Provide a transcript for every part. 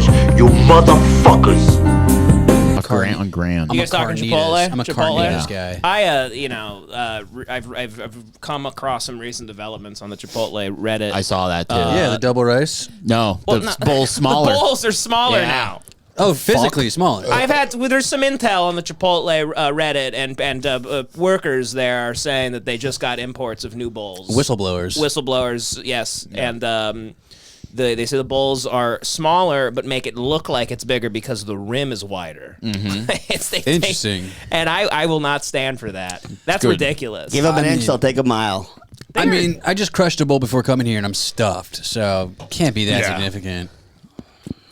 finish. You motherfuckers. On Grand. You guys talking Chipotle? I'm a carnitas guy. I've come across some recent developments on the Chipotle Reddit. I saw that too. Yeah, the double rice. No, the bowl's smaller. The bowls are smaller now. Oh, physically smaller. There's some intel on the Chipotle Reddit, and workers there are saying that they just got imports of new bowls. Whistleblowers, yes, yeah. And they say the bowls are smaller, but make it look like it's bigger because the rim is wider. Mm-hmm. Interesting. And I will not stand for that. That's ridiculous. Give them an inch, they'll take a mile. I mean, I just crushed a bowl before coming here, and I'm stuffed, so can't be that significant.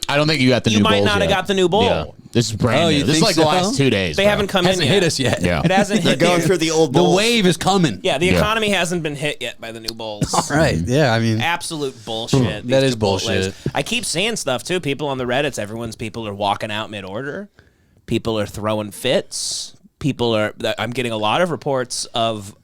I don't think you got the new bowl. You might not have got the new bowl. Yeah. This is brand new. This is like the last 2 days. They haven't come in yet. It hasn't hit us yet. Yeah. It hasn't hit. They're going through the old bowls. The wave is coming. Yeah, the economy hasn't been hit yet by the new bowls. All right. Yeah, I mean. Absolute bullshit. That is bullshit. I keep seeing stuff, too. People on the Reddits, people are walking out mid-order. People are throwing fits. I'm getting a lot of reports of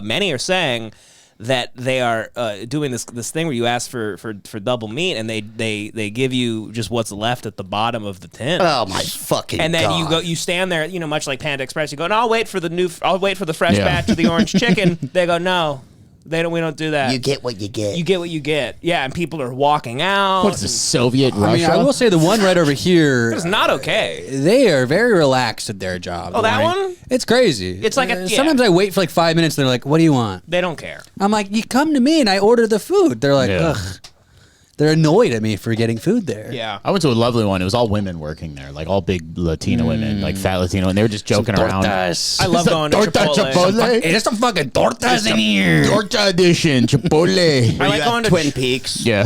many are saying that they are doing this thing where you ask for double meat and they give you just what's left at the bottom of the tin. Oh my fucking And then God. you stand there, much like Panda Express. You go, no, I'll wait for the fresh batch of the orange chicken. They go, no. We don't do that. You get what you get. You get what you get. Yeah, and people are walking out. What is this, Soviet Russia? I mean, I will say the one right over here. It's not okay. They are very relaxed at their job. Oh, that one? It's crazy. It's like sometimes I wait for like 5 minutes. And they're like, "What do you want?" They don't care. I'm like, "You come to me and I order the food." They're like, "Ugh." They're annoyed at me for getting food there. Yeah. I went to a lovely one. It was all women working there, like all big Latino women, like fat Latino, and they were just joking around. I love going to Chipotle. There's some fucking tortas in here. Torta edition, Chipotle. I like going to Twin Peaks. Yeah.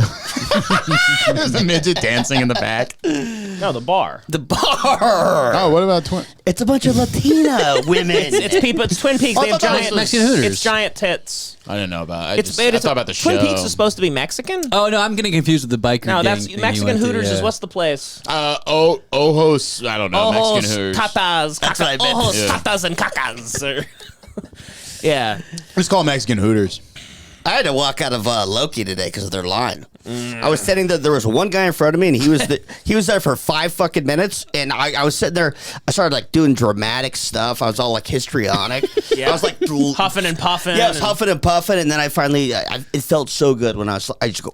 There's a midget dancing in the back. No, the bar. The bar. Oh, what about Twin? It's a bunch of Latina women. It's people. It's Twin Peaks. Oh, They have I thought that giant was Mexican Hooters. It's giant tits. I didn't know about it. I It's thought about the show. Twin Peaks is supposed to be Mexican. Oh no, I'm getting confused with the biker. No, gang that's thing you Mexican went to, Hooters. yeah. Is what's the place? Ojos. I don't know. Mexican Hooters. Tatas, what I meant. ojos, Yeah. tatas, and cacas. Yeah. Let's call Mexican Hooters. I had to walk out of Loki today because of their line. I was sitting there. There was one guy in front of me, and he was there for 5 fucking minutes. And I was sitting there. I started like doing dramatic stuff. I was all like histrionic. Yeah. I was like Huffing and puffing. Yeah, I was huffing and puffing, and then I finally. It felt so good when I just go.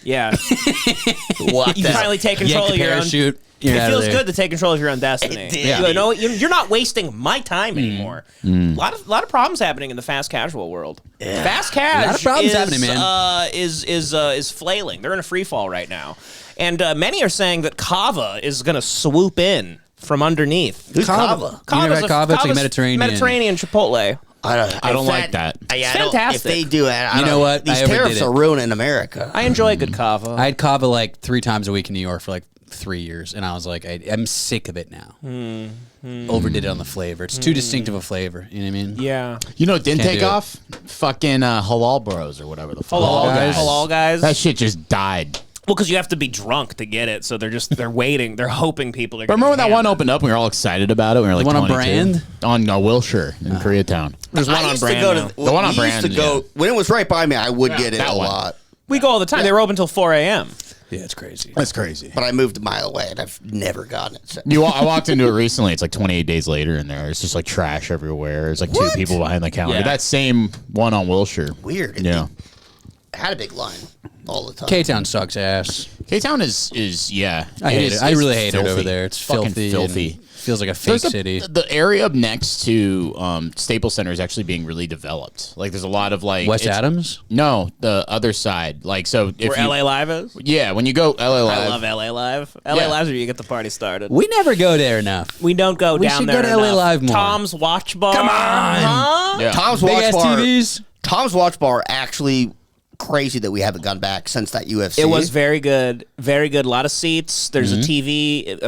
Yeah. Walked You out. finally take control of your own. parachute. It feels good to take control of your own destiny. It did. You go, no, you're not wasting my time anymore. A lot of problems happening in the fast casual world. Yeah. Fast cash A lot of problems is, happening, man. Is flailing. They're in a free fall right now, and many are saying that Kava is going to swoop in from underneath. Who's Kava? You never had Kava? It's like Mediterranean. Mediterranean Chipotle. I don't like that. It's fantastic. If they do it, You know what? These I overdid tariffs it. are ruining America. I enjoy good Kava. I had Kava like 3 times a week in New York for like 3 years, and I was like, I'm sick of it now. Overdid it on the flavor. It's too distinctive a flavor. You know what I mean? Yeah. You know, it didn't Can't take do it. off. Fucking halal bros or whatever the fuck. Halal guys. That shit just died. Well, because you have to be drunk to get it, so they're waiting. They're hoping people are. But remember when that one opened up and we were all excited about it? We were like The one on 22? Brand? On Wilshire in Koreatown. There's one I on used brand. to go now. to The one on we used brand, to go yeah. when it was right by me. I would get it that a one. lot, We go all the time. They're open till 4 a.m. Yeah, it's crazy. That's crazy. but I moved a mile away and I've never gotten it. So. I walked into it recently. It's like 28 days later in there. It's just like trash everywhere. There's like 2 people behind the counter. Yeah. That same one on Wilshire. Weird. Yeah. It had a big line all the time. K-Town sucks ass. K-Town is yeah. I hate it. I It's really hate filthy. it over there. It's fucking filthy. filthy. And feels like a fake city. The area up next to Staples Center is actually being really developed. Like there's a lot of like West Adams? No, the other side. Like so, if Where you, LA Live is. yeah, when you go LA Live, I love LA Live. LA Yeah. Live's where you get the party started. We never go there enough. We don't go We down should there go to LA enough. Live more. Tom's Watch Bar. Come on! Huh? Yeah. Tom's Big Watch ass Bar. TVs. Tom's Watch Bar actually crazy that we haven't gone back since that UFC. It was very good, very good. A lot of seats. There's Mm-hmm. a TV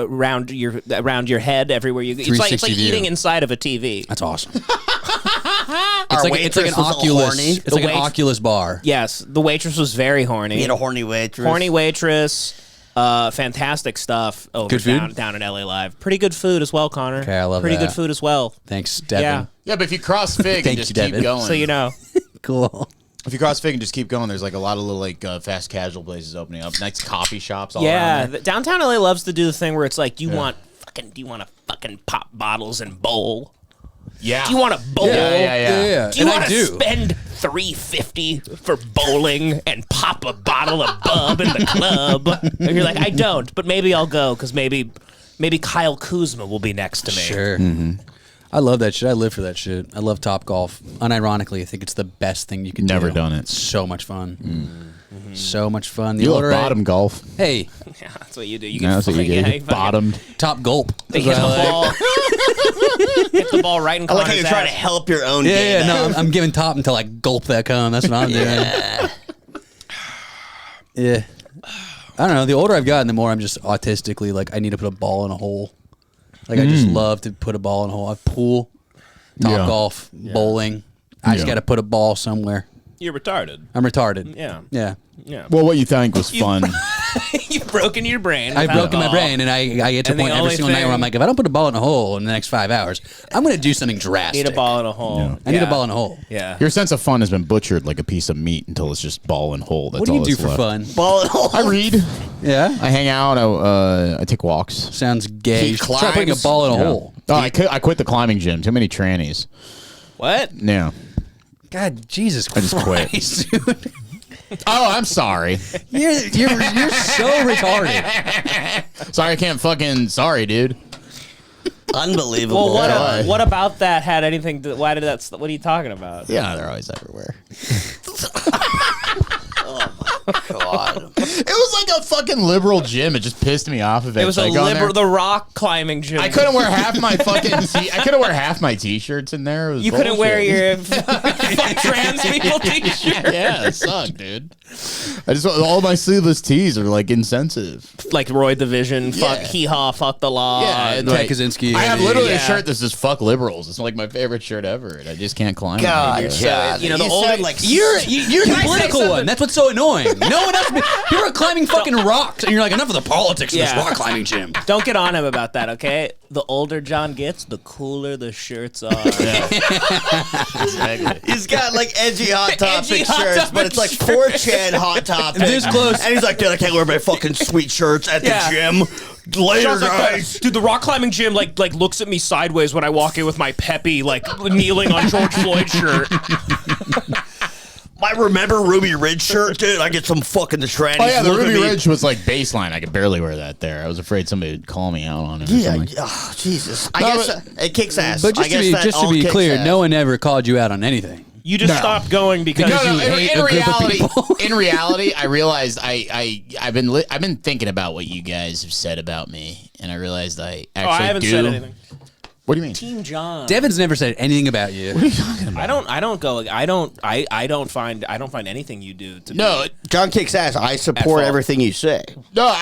around your head everywhere you go. It's like 360 view. eating inside of a TV. That's awesome. Our It's like an waitress was Oculus. horny. It's like an Oculus bar. Yes, the waitress was very horny. We had a horny waitress. Horny waitress. Fantastic stuff over Good food? down at LA Live. Pretty good food as well, Connor. Okay, I love Pretty that. good food as well. Thanks, Devin. Yeah. yeah, but if you cross Fig Thank and just you, keep Devin. going, So you know. Cool. If you cross Fig and just keep going, there's like a lot of little like fast casual places opening up, nice coffee shops all around there. Downtown LA loves to do the thing where it's like, do you want to fucking pop bottles and bowl? Yeah. Do you want to bowl? Yeah. Do you And I want to do. spend $3.50 for bowling and pop a bottle of bub in the club? And you're like, I don't, but maybe I'll go because maybe Kyle Kuzma will be next to me. Sure. I love that shit. I live for that shit. I love Top Golf. Unironically, I think it's the best thing you can do. Never done it. It's so much fun. So much fun. The You love older I- bottom golf. Hey, Yeah, that's what you do. You Yeah, that's what you fucking- get. you fucking- Bottomed. top gulp. They That's hit what the I like. ball. Hit the ball right in I like how Connor's you're trying to ass. help your own Yeah, game. no, I'm giving top until I gulp that cum. That's what I'm doing. Yeah. I don't know. The older I've gotten, the more I'm just autistically like, I need to put a ball in a hole. Like, I just love to put a ball in a hole. I pool, top Yeah. golf, bowling. I just Yeah. got to put a ball somewhere. You're retarded. I'm retarded. Yeah. Yeah. Yeah. Well, what you think was fun? You've broken your brain. I've without a broken my ball. brain, and I get to a And the point every only single night where I'm thing- like, if I don't put a ball in a hole in the next 5 hours, I'm going to do something drastic. Need a ball in a hole. I need a ball in a hole. Yeah. Your sense of fun has been butchered like a piece of meat until it's just ball and hole. That's What do you all do that's for left. fun? Ball and hole. I read. Yeah. I hang out. I take walks. Sounds gay. He You should try putting a climbs. ball in a Yeah. hole. Oh, I quit the climbing gym. Too many trannies. What? Yeah. God, Jesus I just quit. Christ, dude. Oh, I'm sorry. You're so retarded. Sorry, I can't fucking. Sorry, dude. Unbelievable. Well, what about that had anything to, why did that, what are you talking about? Yeah, they're always everywhere. God. It was like a fucking liberal gym. It just pissed me off of it. It was So a I go in liberal, there- the rock climbing gym. I couldn't wear half my fucking. I couldn't wear half my t-shirts in there. It was You couldn't wear bullshit. your fuck trans people t-shirt. Yeah, it sucked, dude. I just all my sleeveless tees are like insensitive. Like Roy the Vision, fuck Yeah. hee-haw, fuck the law. Yeah, and Ted like, Kaczynski. I have literally a Yeah. shirt that says "fuck liberals." It's like my favorite shirt ever, and I just can't climb. God, it. God. you know, the you older- sound like You're the Can I say political something? one. That's what's so annoying. No one else. You're climbing fucking rocks, and you're like, enough of the politics in Yeah. this rock climbing gym. Don't get on him about that, okay? The older John gets, the cooler the shirts are. Exactly. He's got like edgy hot topic Edgy Hot shirts, Topic but it's like shirts. 4chan hot topic. This close. And he's like, dude, I can't wear my fucking sweet shirts at Yeah. the gym. Later, Sean's like, guys. dude, the rock climbing gym like looks at me sideways when I walk in with my peppy like kneeling on George Floyd shirt. My Remember Ruby Ridge shirt, dude. I get some fucking the trannies. Oh yeah, the look at Ruby me. Ridge was like baseline. I could barely wear that there. I was afraid somebody would call me out on it. Or Yeah, something. oh, Jesus. I No, guess but- it kicks ass. But I just to guess be, that just to all be kicks clear, ass. no one ever called you out on anything. You just No. stopped going because Because you you hate in a group of reality, people. in reality, I realized I've been thinking about what you guys have said about me, and I realized I actually I haven't do. said anything. What do you mean? Team John. Devin's never said anything about you. I don't find anything you do to No, be. John kicks ass. I At support fault. everything you say. no,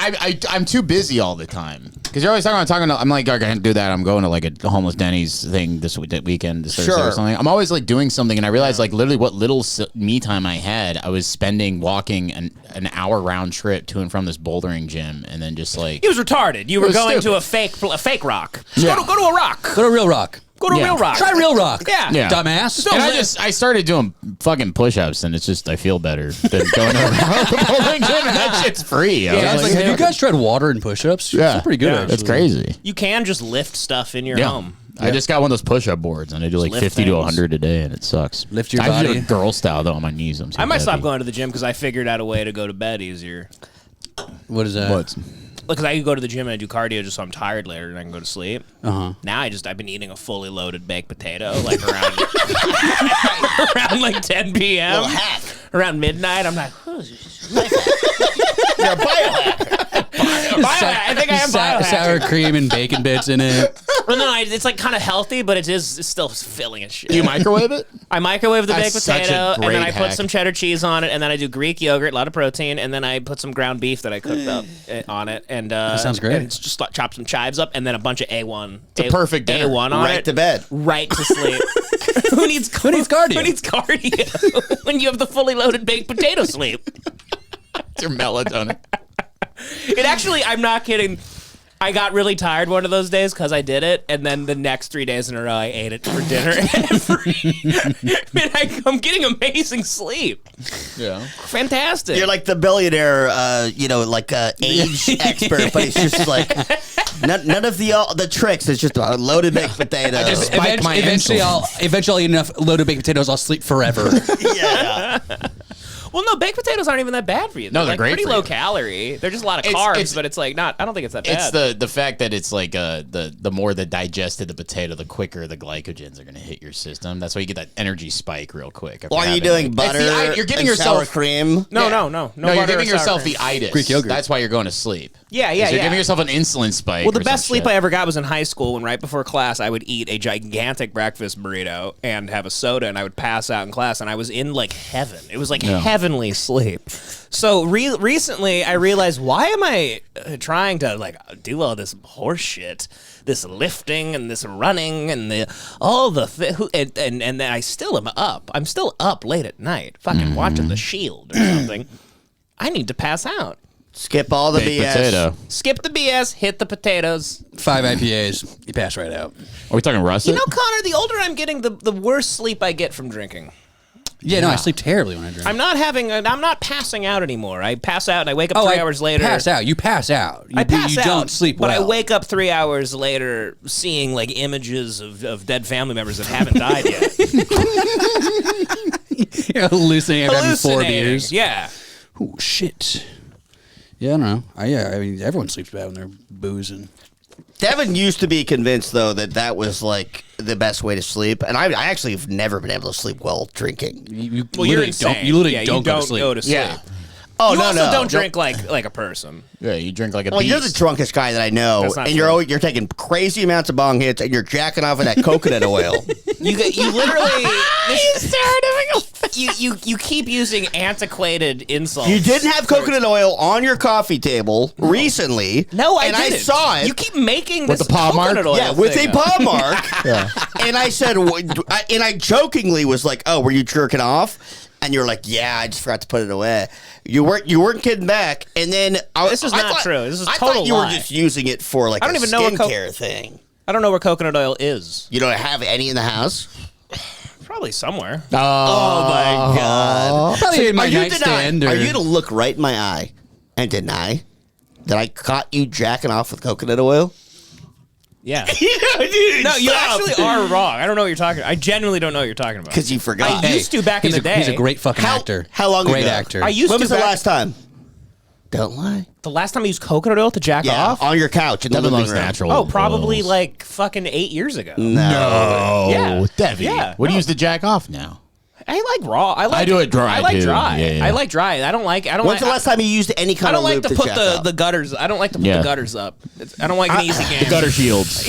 I'm too busy all the time because you're always talking. I'm like, I can't do that. I'm going to like a homeless Denny's thing this weekend, this Thursday or Sure. something. I'm always like doing something, and I realized like literally what little me time I had, I was spending walking an hour round trip to and from this bouldering gym, and then just like He was retarded. You were was going to stupid. a fake rock. Just Yeah. go to a rock. Go to Real Rock. Go to Yeah. real rock. Try Real Rock. Yeah. Yeah. Dumbass. And I started doing fucking push-ups, and it's just I feel better than going around the bowling gym, and that shit's free. I Yeah, I was was like, have you guys tried water and push-ups? Yeah, It's pretty good. Yeah. actually. That's crazy. You can just lift stuff in your Yeah. home. I just got one of those push-up boards, and I do like lift 50 to things. 100 a day, and it sucks. Lift your I do body. it girl style though on my knees. I'm too I might stop heavy. going to the gym because I figured out a way to go to bed easier. What is that? What? Because I could go to the gym and I do cardio just so I'm tired later and I can go to sleep. Uh-huh. Now I've been eating a fully loaded baked potato like around around like 10 p.m. Little hack. Around midnight. I'm like, You're a biohacker. I think I am biohacker. Sour cream and bacon bits in it. Well, no, it's like kind of healthy, but it's still filling as shit. Do you microwave it? I microwave the baked That's such a potato, and then great I put hack. some cheddar cheese on it, and then I do Greek yogurt, a lot of protein, and then I put some ground beef that I cooked up on it, and sounds great. And it's just like, chop some chives up, and then a bunch of A1. It's a perfect dinner. A1 on Right it, to bed. right to sleep. Who needs cardio? Who needs cardio when you have the fully loaded baked potato sleep? It's your melatonin. It actually, I'm not kidding. I got really tired one of those days because I did it, and then the next 3 days in a row, I ate it for dinner. I'm getting amazing sleep. Yeah. Fantastic. You're like the billionaire, age expert, but it's just like none of the tricks. It's just a loaded baked potato. Eventually, I'll eat enough loaded baked potatoes. I'll sleep forever. Yeah. Well, no, baked potatoes aren't even that bad for you. No, they're like great pretty for low you. calorie. They're just a lot of carbs, but it's like not. I don't think it's that bad. It's the fact that it's like the more the digested the potato, the quicker the glycogens are going to hit your system. That's why you get that energy spike real quick. Well, are you doing butter? You're giving and sour yourself cream. No, you're butter giving or yourself sour the cream. itis. Greek yogurt. That's why you're going to sleep. Yeah. You're giving yourself an insulin spike. Well, the or best some sleep shit. I ever got was in high school when right before class I would eat a gigantic breakfast burrito and have a soda and I would pass out in class and I was in like heaven. It was like heavenly sleep. So recently I realized, why am I trying to like do all this horse shit, this lifting and this running and and then I still am up. I'm still up late at night fucking watching The Shield or something. I need to pass out. Skip all the Baked BS. potato. Skip the BS, hit the potatoes. 5 IPAs, you pass right out. Are we talking russet? You know, Connor, the older I'm getting, the worse sleep I get from drinking. Yeah, no, I sleep terribly when I drink. I'm not passing out anymore. I pass out and I wake up 3 hours later. Pass out. You pass out. I pass you out, don't sleep well. but I wake up 3 hours later seeing like images of dead family members that haven't died yet. You're hallucinating after having 4 Hallucinating. beers. Yeah. Oh, shit. Yeah, I don't know. I mean, everyone sleeps bad when they're boozing. Devin used to be convinced though that was like the best way to sleep, and I actually have never been able to sleep well drinking. You Well, you're literally insane. don't. You literally yeah, don't, you go to sleep. Go to sleep. Yeah. Oh You no, also no, don't drink like a person. Yeah, you drink like a Well, beast. you're the drunkest guy that I know, That's not and true. you're taking crazy amounts of bong hits, and you're jacking off of that coconut oil. You literally you keep using antiquated insults. You didn't have coconut oil on your coffee table recently. No, I and didn't. I saw it. You keep making With this the paw mark? coconut oil Yeah, with thing a up. paw mark. And I said, and I jokingly was like, "Oh, were you jerking off?" And you're like, "Yeah, I just forgot to put it away." You weren't kidding back. And then This is not true. This is I total thought you lie. were just using it for like I don't a even know what skincare thing. I don't know where coconut oil is. You don't have any in the house? Probably somewhere. Oh my god! Probably in my are you nightstand. Are or- you gonna look right in my eye and deny that I caught you jacking off with coconut oil? Yeah. Dude, No, you stop. actually are wrong. I don't know what you're talking about. I genuinely don't know what you're talking about. Because you forgot. I used to back in he's the He's a day. great fucking How- actor. how long Great ago? actor. I used When to was the back- last time? Don't lie. The last time I used coconut oil to jack Yeah, off? on your couch in the Devin living loves room. natural. Oh, probably oils. like fucking 8 years ago. No, Yeah. Debbie. Yeah. What do you No. use to jack off now? I like raw. I do it dry, I like too. dry. Yeah, yeah. I like dry. I don't like. When's the last time you used any I kind don't of like lube to to put jack the off? gutters. I don't like to put Yeah. the gutters up. I don't like an easy game. The gutter shields.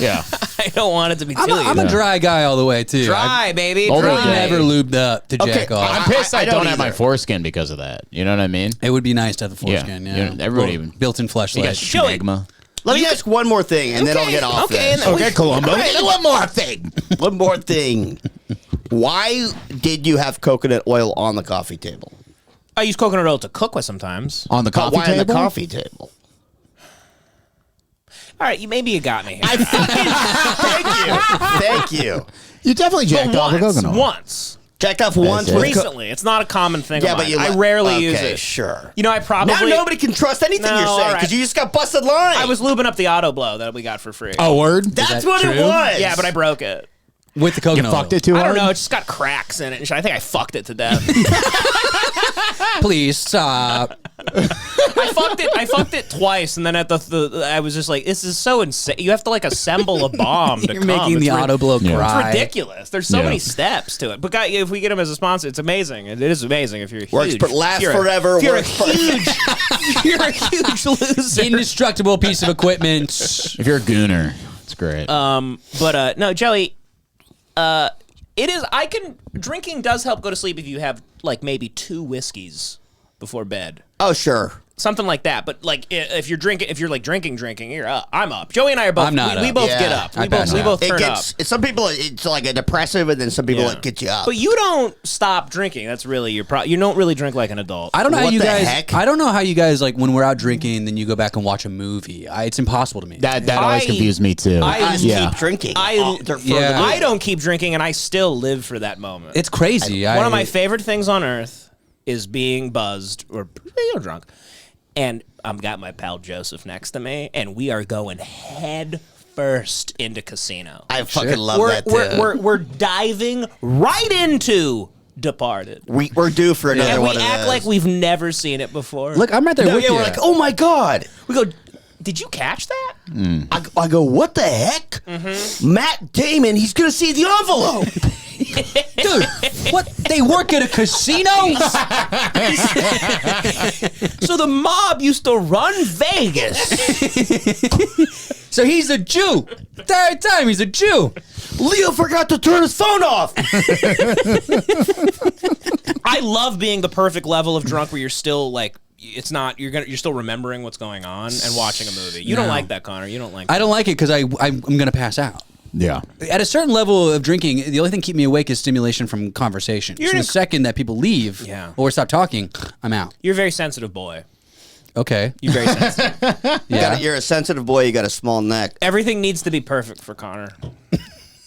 Yeah. I don't want it to be too I'm easy. a dry guy all the way, too. Dry, baby. Older Dry. guy. Never lubed up to Okay, jack off. I'm pissed I, I don't don't have my either. foreskin because of that. You know what I mean? It would be nice to have the foreskin, Yeah. yeah. Yeah, everybody- Well, built-in You got flashlight. schmegma. Let me ask one more thing, and then I'll get off Okay, this. and then Columbo. One more thing. One more thing. Why did you have coconut oil on the coffee table? I use coconut oil to cook with sometimes. On the But coffee why table? on the coffee table? All right, maybe you got me. I fucking thank you. You definitely jacked off with coconut oil. Once. Jacked off once it. with Recently. It's not a common thing Yeah, of but mine. you. I rarely use okay, it. Sure. You know, I probably... Now nobody can trust anything No, you're saying all right. because you just got busted lying. I was lubing up the auto blow that we got for free. Oh, word? That's that what it true? was. Yeah, but I broke it. With the coconut Fucked oil. it too I hard? don't know. It just got cracks in it. And shit. I think I fucked it to death. Please stop. I fucked it twice, and then at I was just like, this is so insane. You have to like assemble a bomb to You're come. making the It's auto blow Yeah. cry. It's ridiculous. There's so Yeah. many steps to it. But guy, if we get him as a sponsor, it's amazing. It is amazing if you're huge. Works, but lasts If you're a- forever. If you're a works for- huge, if you're a huge loser. Indestructible piece of equipment. If you're a gooner, it's great. But no, Joey. It is. Drinking does help go to sleep if you have like maybe 2 whiskeys before bed. Oh, sure. Something like that. But like if you're like drinking, you're up. I'm up. Joey and I are both. I'm not we up. both Yeah. get up. I We pass both out. turn up. Some people it's like a depressive, and then some people it gets you up. But you don't stop drinking. That's really your problem. You don't really drink like an adult. I don't know how What you the guys. heck? I don't know how you guys like when we're out drinking, then you go back and watch a movie. It's impossible to me. That always I- confused me too. I yeah. keep drinking. Yeah. I don't keep drinking, and I still live for that moment. It's crazy. One of my favorite things on earth is being buzzed or drunk, and I've got my pal Joseph next to me, and we are going head first into casino. I fucking love we're, that too. we're diving right into Departed. We're due for another And we one of act those. like we've never seen it before. Look, I'm right there with yeah, you. we're like, oh my god. We go, did you catch that? I go, what the heck? Matt Damon, he's gonna see the envelope. Dude, what? They work at a casino? So the mob used to run Vegas. So he's a Jew. The entire time he's a Jew. Leo forgot to turn his phone off. I love being the perfect level of drunk where you're still like, it's not you're still remembering what's going on and watching a movie. You don't No. like that, Connor. You don't like. I don't like it because I'm gonna pass out. Yeah. At a certain level of drinking, the only thing keeping me awake is stimulation from conversation. You're So in the a- second that people leave Yeah. or stop talking, I'm out. You're a very sensitive boy. Okay. You're very sensitive. Yeah. You're a sensitive boy. You got a small neck. Everything needs to be perfect for Connor.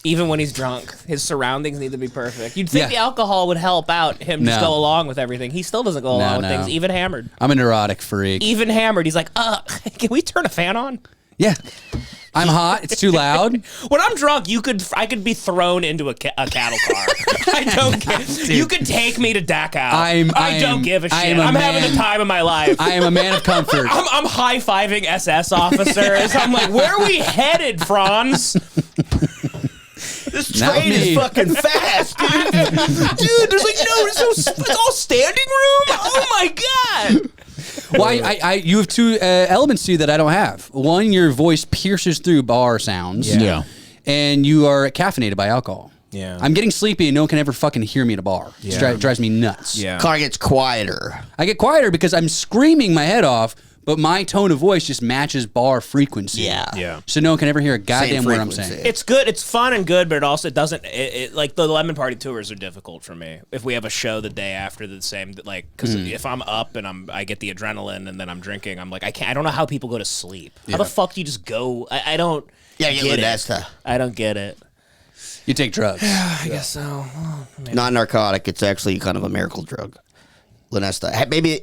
Even when he's drunk, his surroundings need to be perfect. You'd think Yeah. the alcohol would help out him just No. go along with everything. He still doesn't go along with no. things, even hammered. I'm a neurotic freak. Even hammered, he's like, can we turn a fan on? Yeah. I'm hot. It's too loud. When I'm drunk, I could be thrown into a cattle car. I don't care. You could take me to Dachau. I don't give a shit. I'm having the time of my life. I am a man of comfort. I'm high-fiving SS officers. I'm like, where are we headed, Franz? This Not train me. is fucking fast, dude. Dude, there's like, it's all standing room? Oh my God. Well, you have two elements to you that I don't have. One, your voice pierces through bar sounds. Yeah. And you are caffeinated by alcohol. Yeah. I'm getting sleepy and no one can ever fucking hear me at a bar. It drives me nuts. Car gets quieter. I get quieter because I'm screaming my head off, but my tone of voice just matches bar frequency. Yeah. So no one can ever hear a goddamn word I'm frequency. saying. It's good. It's fun and good, but it also doesn't. Like the Lemon Party tours are difficult for me. If we have a show the day after the same, like, because if I'm up and I get the adrenaline and then I'm drinking, I'm like, I don't know how people go to sleep. How the fuck do you just go? I don't. Yeah, you get get it. Lunesta. I don't get it. You take drugs. I guess so. Non-narcotic. It's actually kind of a miracle drug. Lunesta. Maybe a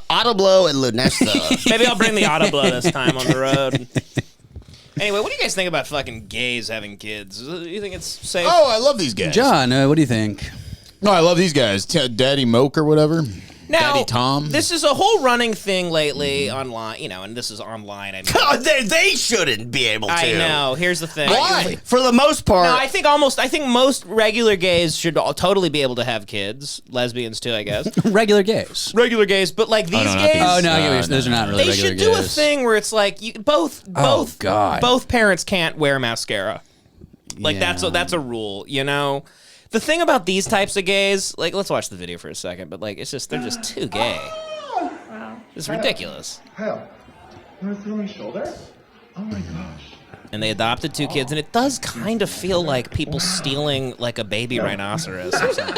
Autoblow and Lunesta. Maybe I'll bring the Autoblow this time on the road. Anyway, what do you guys think about fucking gays having kids? Do you think it's safe? Oh, I love these guys. John, what do you think? No, I love these guys. Daddy Moke or whatever. Now, Daddy Tom. this is a whole running thing lately online, and this is online. I mean, God, they shouldn't be able to. I know. Here's the thing. Why? For the most part. No, I think most regular gays should totally be able to have kids. Lesbians too, I guess. Regular gays. Regular gays, but like these no, not gays. these. Oh, no, I get what you're saying. Those are not really They regular should do a gays. thing where it's like both God. both parents can't wear mascara. Like Yeah. that's a rule, you know. The thing about these types of gays, like, let's watch the video for a second, but like, it's just they're just too gay. It's ridiculous. Hell, you want to sit on my shoulder? Oh my gosh. And they adopted 2 kids, and it does kind of feel like people stealing like a baby rhinoceros or something.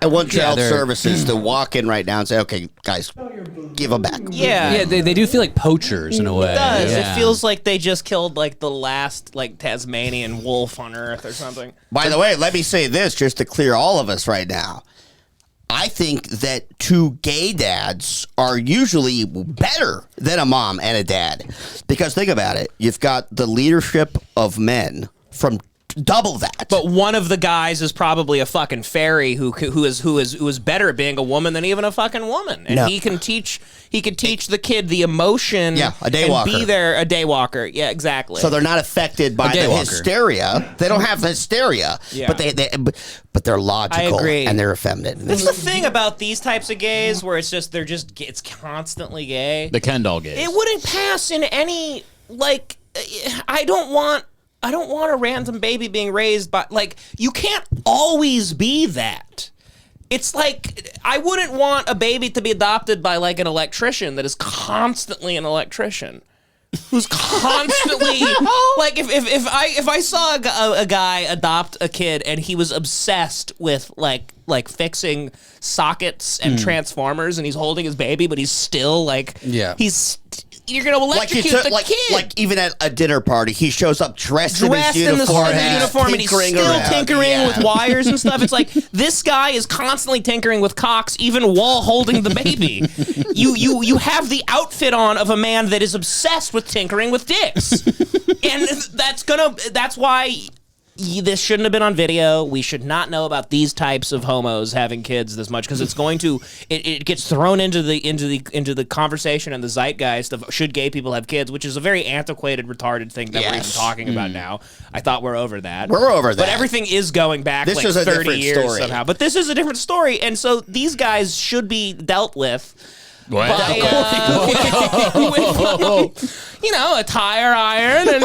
I want child they're- services to walk in right now and say, okay, guys, give them back. Yeah. Yeah, they do feel like poachers in a way. It does. Yeah. It feels like they just killed like the last like Tasmanian wolf on Earth or something. By the way, let me say this just to clear all of us right now. I think that 2 gay dads are usually better than a mom and a dad. Because think about it. You've got the leadership of men from double that. But one of the guys is probably a fucking fairy who is better at being a woman than even a fucking woman, and No. he can teach the kid the emotion. Yeah, a and daywalker. be there, a daywalker. Yeah, exactly. So they're not affected by the daywalker. hysteria. They don't have hysteria, Yeah. but they're logical agree. and they're effeminate. That's the thing about these types of gays, where it's constantly gay. the Ken doll gays. It wouldn't pass in any like. I don't want a random baby being raised by like. You can't always be that. It's like I wouldn't want a baby to be adopted by like an electrician that is constantly an electrician. Who's constantly like if I saw a guy adopt a kid and he was obsessed with like fixing sockets and transformers and he's holding his baby but he's still like you're gonna electrocute the kid. Like even at a dinner party, he shows up dressed in his in the uniform, uniform and he's still tinkering with wires and stuff. It's like this guy is constantly tinkering with cocks even while holding the baby. You have the outfit on of a man that is obsessed with tinkering with dicks. And that's why this shouldn't have been on video. We should not know about these types of homos having kids this much because it's going to it gets thrown into the conversation and the zeitgeist of should gay people have kids, which is a very antiquated, retarded thing that we're even talking about now. I thought we're over that. We're over that. But everything is going back this like is a 30 different years story. somehow. But this is a different story, and so these guys should be dealt with. What? By, with, you know, a tire iron and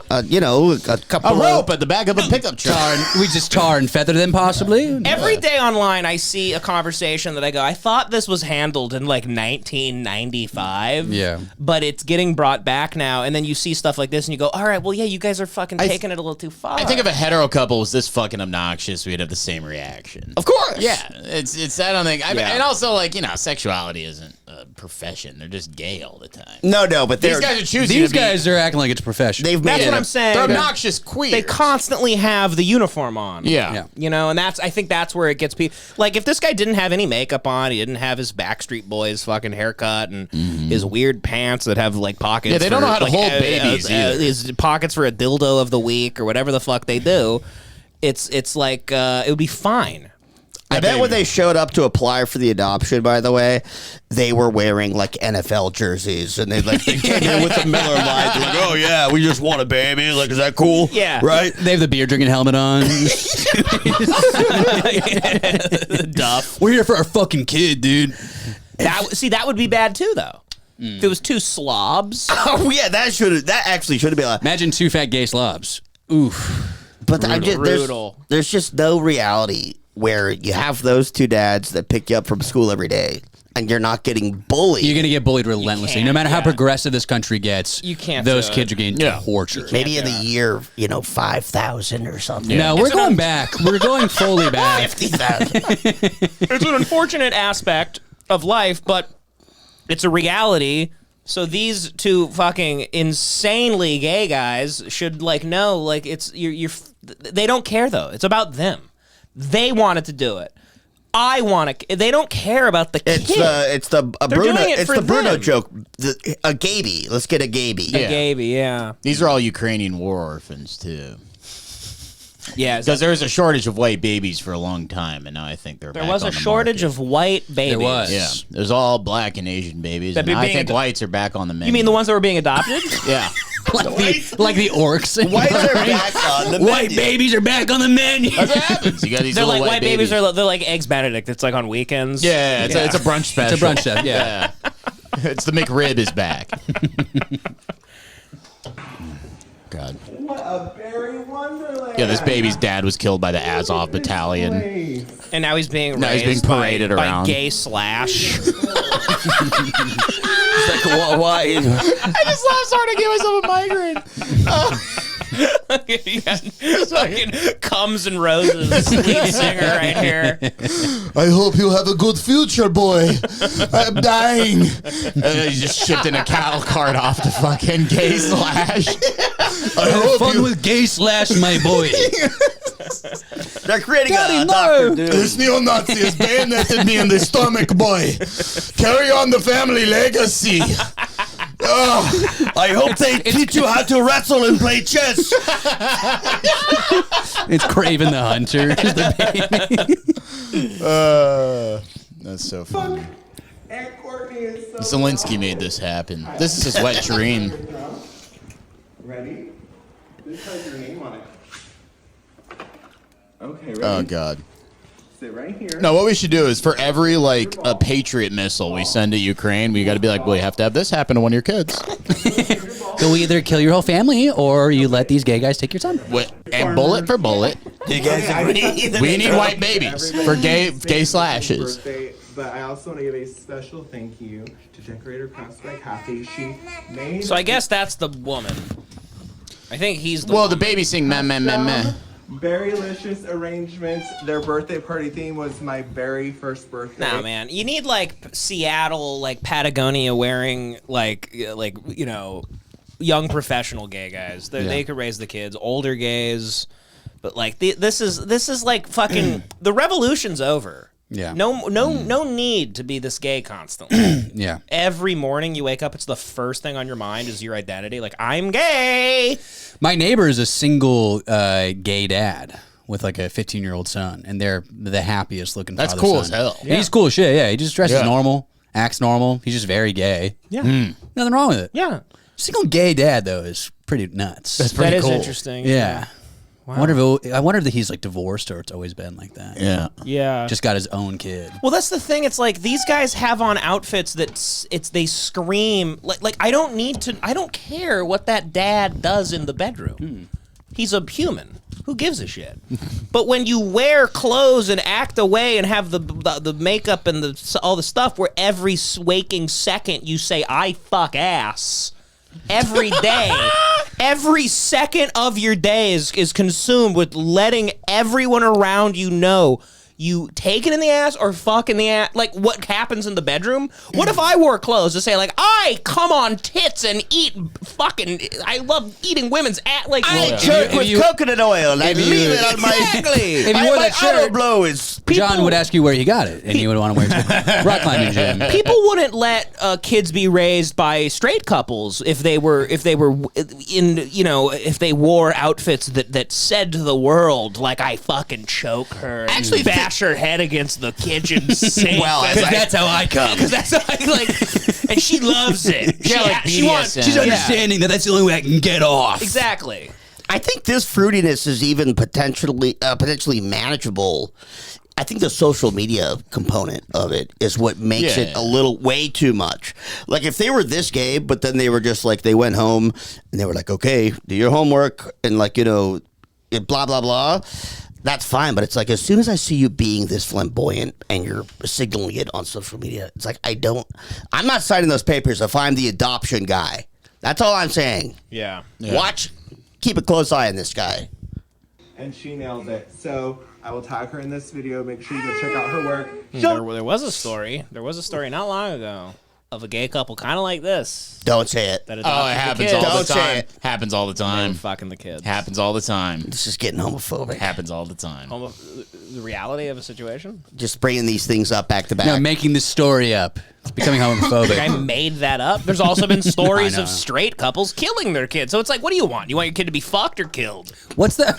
a couple A of rope at the back of a pickup truck. We just tar and feather them, possibly. every day online I see a conversation that I go, I thought this was handled in like 1995. Yeah. But it's getting brought back now, and then you see stuff like this and you go, all right, well, yeah, you guys are fucking taking it a little too far. I think if a hetero couple was this fucking obnoxious, we'd have the same reaction. Of course. Yeah, it's I don't think. And also, like, you know, sexuality isn't a profession. They're just gay all the time. No, but These guys are choosing. These to be- guys are acting like it's professional. they've made That's it what a- I'm saying. They're obnoxious queers. They constantly have the uniform on. Yeah. You know, and I think that's where it gets people. Like, if this guy didn't have any makeup on, he didn't have his Backstreet Boys fucking haircut and his weird pants that have, like, pockets. Yeah, they don't know how to like, hold babies either. His pockets for a dildo of the week or whatever the fuck they do. It's like, it would be fine. I bet when they showed up to apply for the adoption, by the way, they were wearing like NFL jerseys, and they came in with the Miller Lite. They're like, oh yeah, we just want a baby. Like, is that cool? Yeah. right. They have the beer drinking helmet on. Duff. We're here for our fucking kid, dude. That would be bad too, though. If it was two slobs. Oh yeah, that actually should have been. Imagine two fat gay slobs. Oof. But Brutal. there's just no reality where you have those two dads that pick you up from school every day, and you're not getting bullied. You're gonna get bullied relentlessly. No matter how progressive this country gets, You can't Those do kids it. are getting tortured. Maybe in the year 5,000 or something. No, we're going back. We're going fully back. 50,000. It's an unfortunate aspect of life, but it's a reality. So these two fucking insanely gay guys should know it's you're they don't care though. It's about them. They wanted to do it. I want to. They don't care about the kid. It's the They're Bruno. doing it It's for the Bruno them. joke. A gaby. Let's get a gaby. A baby, yeah. These are all Ukrainian war orphans too. Yeah, Because there was a shortage of white babies for a long time, and now I think they're there back was on a the shortage market. of white babies. There was. Yeah, there's all black and Asian babies, That and be I being think ado- whites are back on the menu. You mean the ones that were being adopted? Yeah. like the orcs. Whites are back on the White menu. babies are back on the menu. That's what happens. You got these They're little like white babies. They're like eggs Benedict. It's like on weekends. Yeah, it's a brunch special. It's a brunch set, yeah. It's the McRib is back. God. What a berry wonderland. Yeah, this baby's dad was killed by the Azov battalion. And now he's being Now he's raised being paraded by around. gay Slash. It's like, why? I just laughed hard to give myself a migraine. Fucking Comes and Roses lead singer right here. I hope you have a good future, boy. I'm dying. And then he just shipped in a cattle cart off to fucking gay Slash. I Have fun with gay Slash, my boy. They're creating a Dr. Doom. This neo-Nazi has bayoneted me in the stomach, boy. Carry on the family legacy. I hope they teach you how to wrestle and play chess. It's Craven the Hunter. The baby. That's so funny. Aunt Courtney is so Zelensky made this happen. This is his wet dream. Ready? This has your name on it. Okay, ready? Oh, God. Sit right here. No, what we should do is for every, a Patriot missile we send to Ukraine, we got to be like, well, you have to have this happen to one of your kids. You'll either kill your whole family or you let these gay guys take your son. And bullet for bullet, You guys agree? We need white babies for gay slashes. Birthday, but I also want to give a special thank you to decorator crafts by Kathy. She made. So I guess that's the woman. I think he's the. Well, woman. the baby sing meh meh meh meh. Berry-licious arrangements. Their birthday party theme was my very first birthday. Nah, man, you need like Seattle, like Patagonia wearing, like you know, young professional gay guys. They could raise the kids. Older gays, but like this is like fucking the revolution's over. Yeah. No need to be this gay constantly. Yeah. Every morning you wake up, it's the first thing on your mind is your identity. Like, I'm gay. My neighbor is a single gay dad with like a 15-year-old son, and they're the happiest looking. That's father cool son. as hell. Yeah. He's cool as shit. Yeah, he just dresses Yeah. normal, acts normal. He's just very gay. Yeah. Nothing wrong with it. Yeah. Single gay dad though is pretty nuts. That's That pretty is cool. interesting. yeah. Wow. I wonder if he's like divorced or it's always been like that. Yeah. Yeah. Just got his own kid. Well, that's the thing. It's like these guys have on outfits that they scream like I don't need to. I don't care what that dad does in the bedroom. He's a human. Who gives a shit? But when you wear clothes and act away and have the makeup and all the stuff, where every waking second you say I fuck ass. Every day, every second of your day is consumed with letting everyone around you know you take it in the ass or fuck in the ass. Like, what happens in the bedroom? What if I wore clothes to say, like, I come on tits and eat fucking, I love eating women's ass. Like, I well, jerk if with you- coconut oil and I if you- leave it on my. Exactly. If you wore my that shirt- auto blow is. John would ask you where you got it, and you would want to wear it to rock climbing gym. People wouldn't let kids be raised by straight couples if they were in, you know, if they wore outfits that said to the world, like, I fucking choke her and Actually, bash her head against the kitchen sink. Well, Because That's how I come. Because that's how I like, and she loves it. Yeah, like she wants. BDSM. She's Yeah. understanding that that's the only way I can get off. Exactly. I think this fruitiness is even potentially manageable. I think the social media component of it is what makes it a little way too much. Like if they were this gay, but then they were just like they went home and they were like, okay, do your homework and like, you know, blah blah blah. That's fine, but it's like as soon as I see you being this flamboyant and you're signaling it on social media, it's like I'm not signing those papers if I'm the adoption guy. That's all I'm saying. Yeah. Keep a close eye on this guy. And she nailed it. So I will tag her in this video. Make sure you go check out her work. There was a story. There was a story not long ago of a gay couple, kind of like this. Don't say it. That Oh, adopted it the happens kids. all the Don't say time. it. Happens all the And time. fucking the kids. Happens all the time. This is getting homophobic. Happens all the time. The reality of a situation. Just bringing these things up back to back. No, making this story up. It's becoming homophobic. I made that up. There's also been stories I know. of straight couples killing their kids. So it's like, what do you want? You want your kid to be fucked or killed? What's that?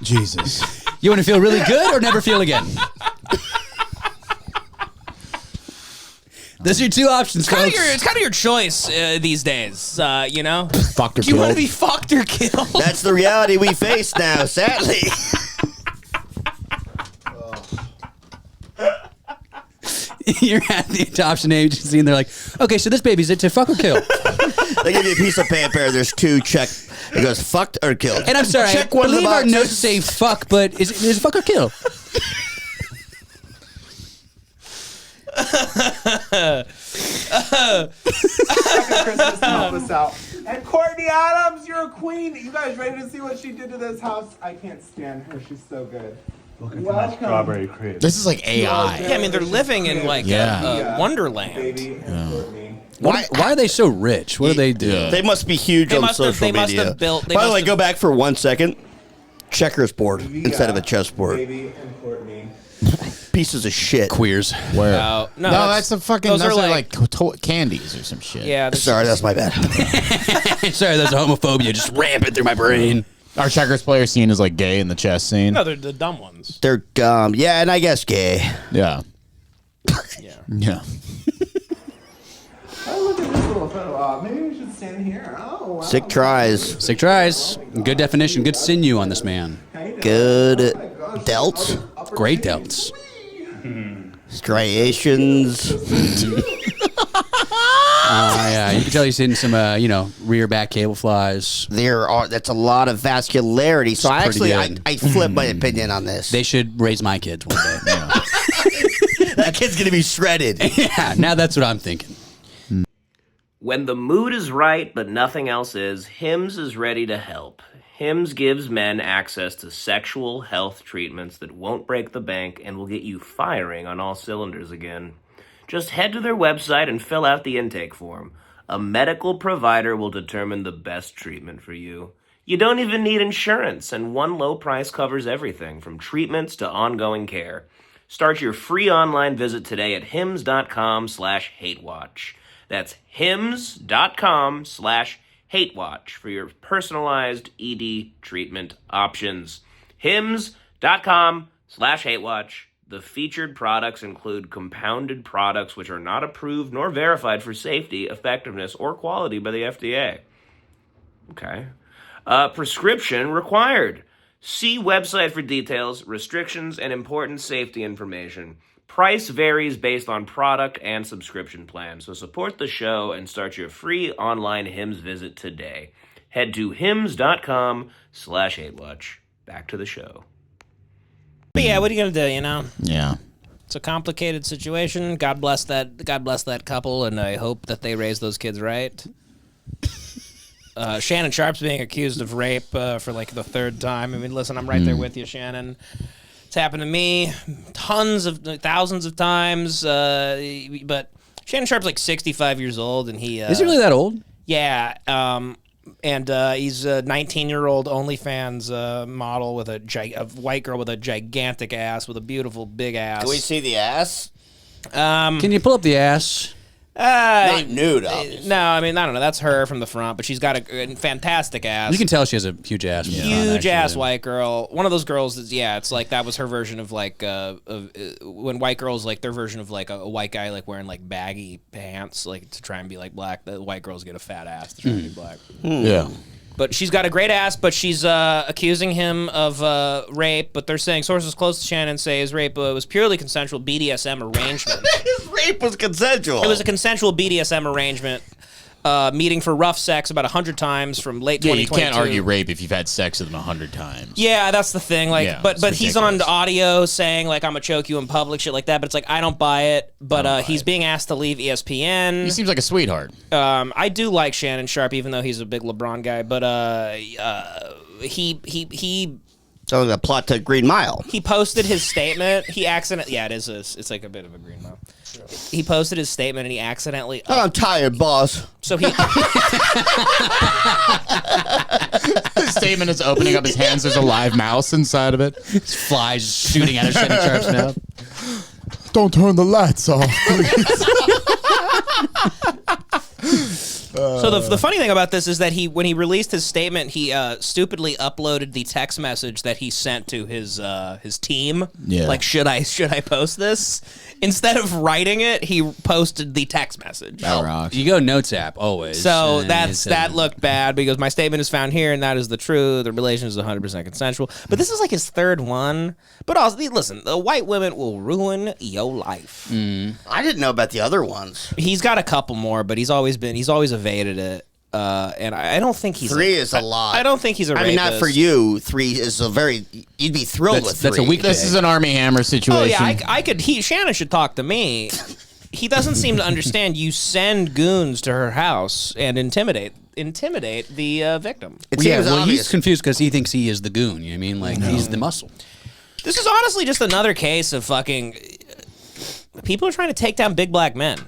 Jesus. You want to feel really good or never feel again? Those are your two options, folks. It's kind of your choice these days, you know? Fucked or Do you want to killed. be fucked or killed? That's the reality we face now, sadly. You're at the adoption agency, and they're like, okay, so this baby's it to fuck or kill? They give you a piece of paper. There's two check. It goes fucked or killed. And I'm sorry, Check I one of the believe our boxes. notes say fuck, but is it fuck or kill? Christmas to help us out. And Courtney Adams, you're a queen. You guys ready to see what she did to this house? I can't stand her. She's so good. Look at that strawberry crib. This is like AI. Yeah, I mean, they're living in like a wonderland. Baby and Courtney. Why are they so rich? What do they do? Yeah. They must be huge on social they must media. have built. They By the must way, have- go back for 1 second. Checkers board instead of a chessboard. Baby and Courtney. Pieces of shit. Queers. Where? No, No, that's the fucking. those Those are are like- like candies or some shit. Yeah, Sorry, that's my bad. Sorry, there's homophobia just rampant through my brain. Our checkers player scene is like gay in the chess scene. No, they're the dumb ones. They're yeah, and I guess gay. Yeah. Yeah. Yeah. Oh, look at this little photo. Maybe we should stand here. Oh, wow. Sick tries. Sick tries. Good definition. Good sinew on this man. Good delts. Great delts. Striations. Yeah. You can tell he's hitting some, rear back cable flies. That's a lot of vascularity. So I flip my opinion on this. They should raise my kids one day. That kid's gonna be shredded. Yeah, now that's what I'm thinking. When the mood is right but nothing else is, Hims is ready to help. Hims gives men access to sexual health treatments that won't break the bank and will get you firing on all cylinders again. Just head to their website and fill out the intake form. A medical provider will determine the best treatment for you. You don't even need insurance, and one low price covers everything, from treatments to ongoing care. Start your free online visit today at hims.com/hatewatch. That's hims.com/hatewatch for your personalized ED treatment options. hims.com/hatewatch. The featured products include compounded products which are not approved nor verified for safety, effectiveness, or quality by the FDA. Okay. Prescription required. See website for details, restrictions, and important safety information. Price varies based on product and subscription plan, so support the show and start your free online Hims visit today. Head to hims.com/hatewatch. Back to the show. But yeah, what are you gonna do? Yeah. It's a complicated situation. God bless that couple, and I hope that they raise those kids right. Shannon Sharpe's being accused of rape for like the third time. I mean, listen, I'm right there with you, Shannon. It's happened to me thousands of times. But Shannon Sharpe's like 65 years old, and he Is he really that old? Yeah. And he's a 19-year-old OnlyFans model with a white girl with a gigantic ass, with a beautiful big ass. Can we see the ass? Can you pull up the ass? Not nude, obviously. No, I mean, I don't know. That's her from the front, but she's got a fantastic ass. You can tell she has a huge ass. Huge ass white girl. One of those girls is, it's like that was her version of like when white girls like their version of like a white guy like wearing like baggy pants like to try and be like black. The white girls get a fat ass to try and be black. Yeah. But she's got a great ass, but she's accusing him of rape. But they're saying sources close to Shannon say his rape was purely consensual BDSM arrangement. His rape was consensual. It was a consensual BDSM arrangement. Meeting for rough sex about 100 times from late 2022. You can't argue rape if you've had sex with him 100 times. Yeah, that's the thing. Like, Yeah, but he's on ridiculous. audio saying like I'm gonna choke you in public, shit like that. But it's like I don't buy it. But he's being asked to leave ESPN. He seems like a sweetheart. I do like Shannon Sharpe, even though he's a big LeBron guy. But he So the plot to Green Mile. He posted his statement. It's like a bit of a Green Mile. He posted his statement and he accidentally. I'm tired, boss. So he. His statement is opening up his hands. There's a live mouse inside of it. Flies shooting out of Shannon Sharpe's mouth. Don't turn the lights off, please. So the funny thing about this is that when he released his statement, he stupidly uploaded the text message that he sent to his team. Yeah. Like, should I post this? Instead of writing it, he posted the text message. That rocks. You go Notes app always. So and that looked bad because my statement is found here and that is the truth. The relation is 100% consensual. But this is like his third one. But also, listen, the white women will ruin your life. I didn't know about the other ones. He's got a couple more, but he's always evaded it. And I don't think he's 3 is a lot. I don't think he's a rapist. I mean, not for you. 3 is a very. You'd be thrilled with 3. That's a week. This is an Army Hammer situation. Oh yeah, I could. Shannon should talk to me. He doesn't seem to understand. You send goons to her house and intimidate the victim. It seems He's obvious. confused because he thinks he is the goon. You know what I mean? Like he's the muscle. This is honestly just another case of fucking. People are trying to take down big black men.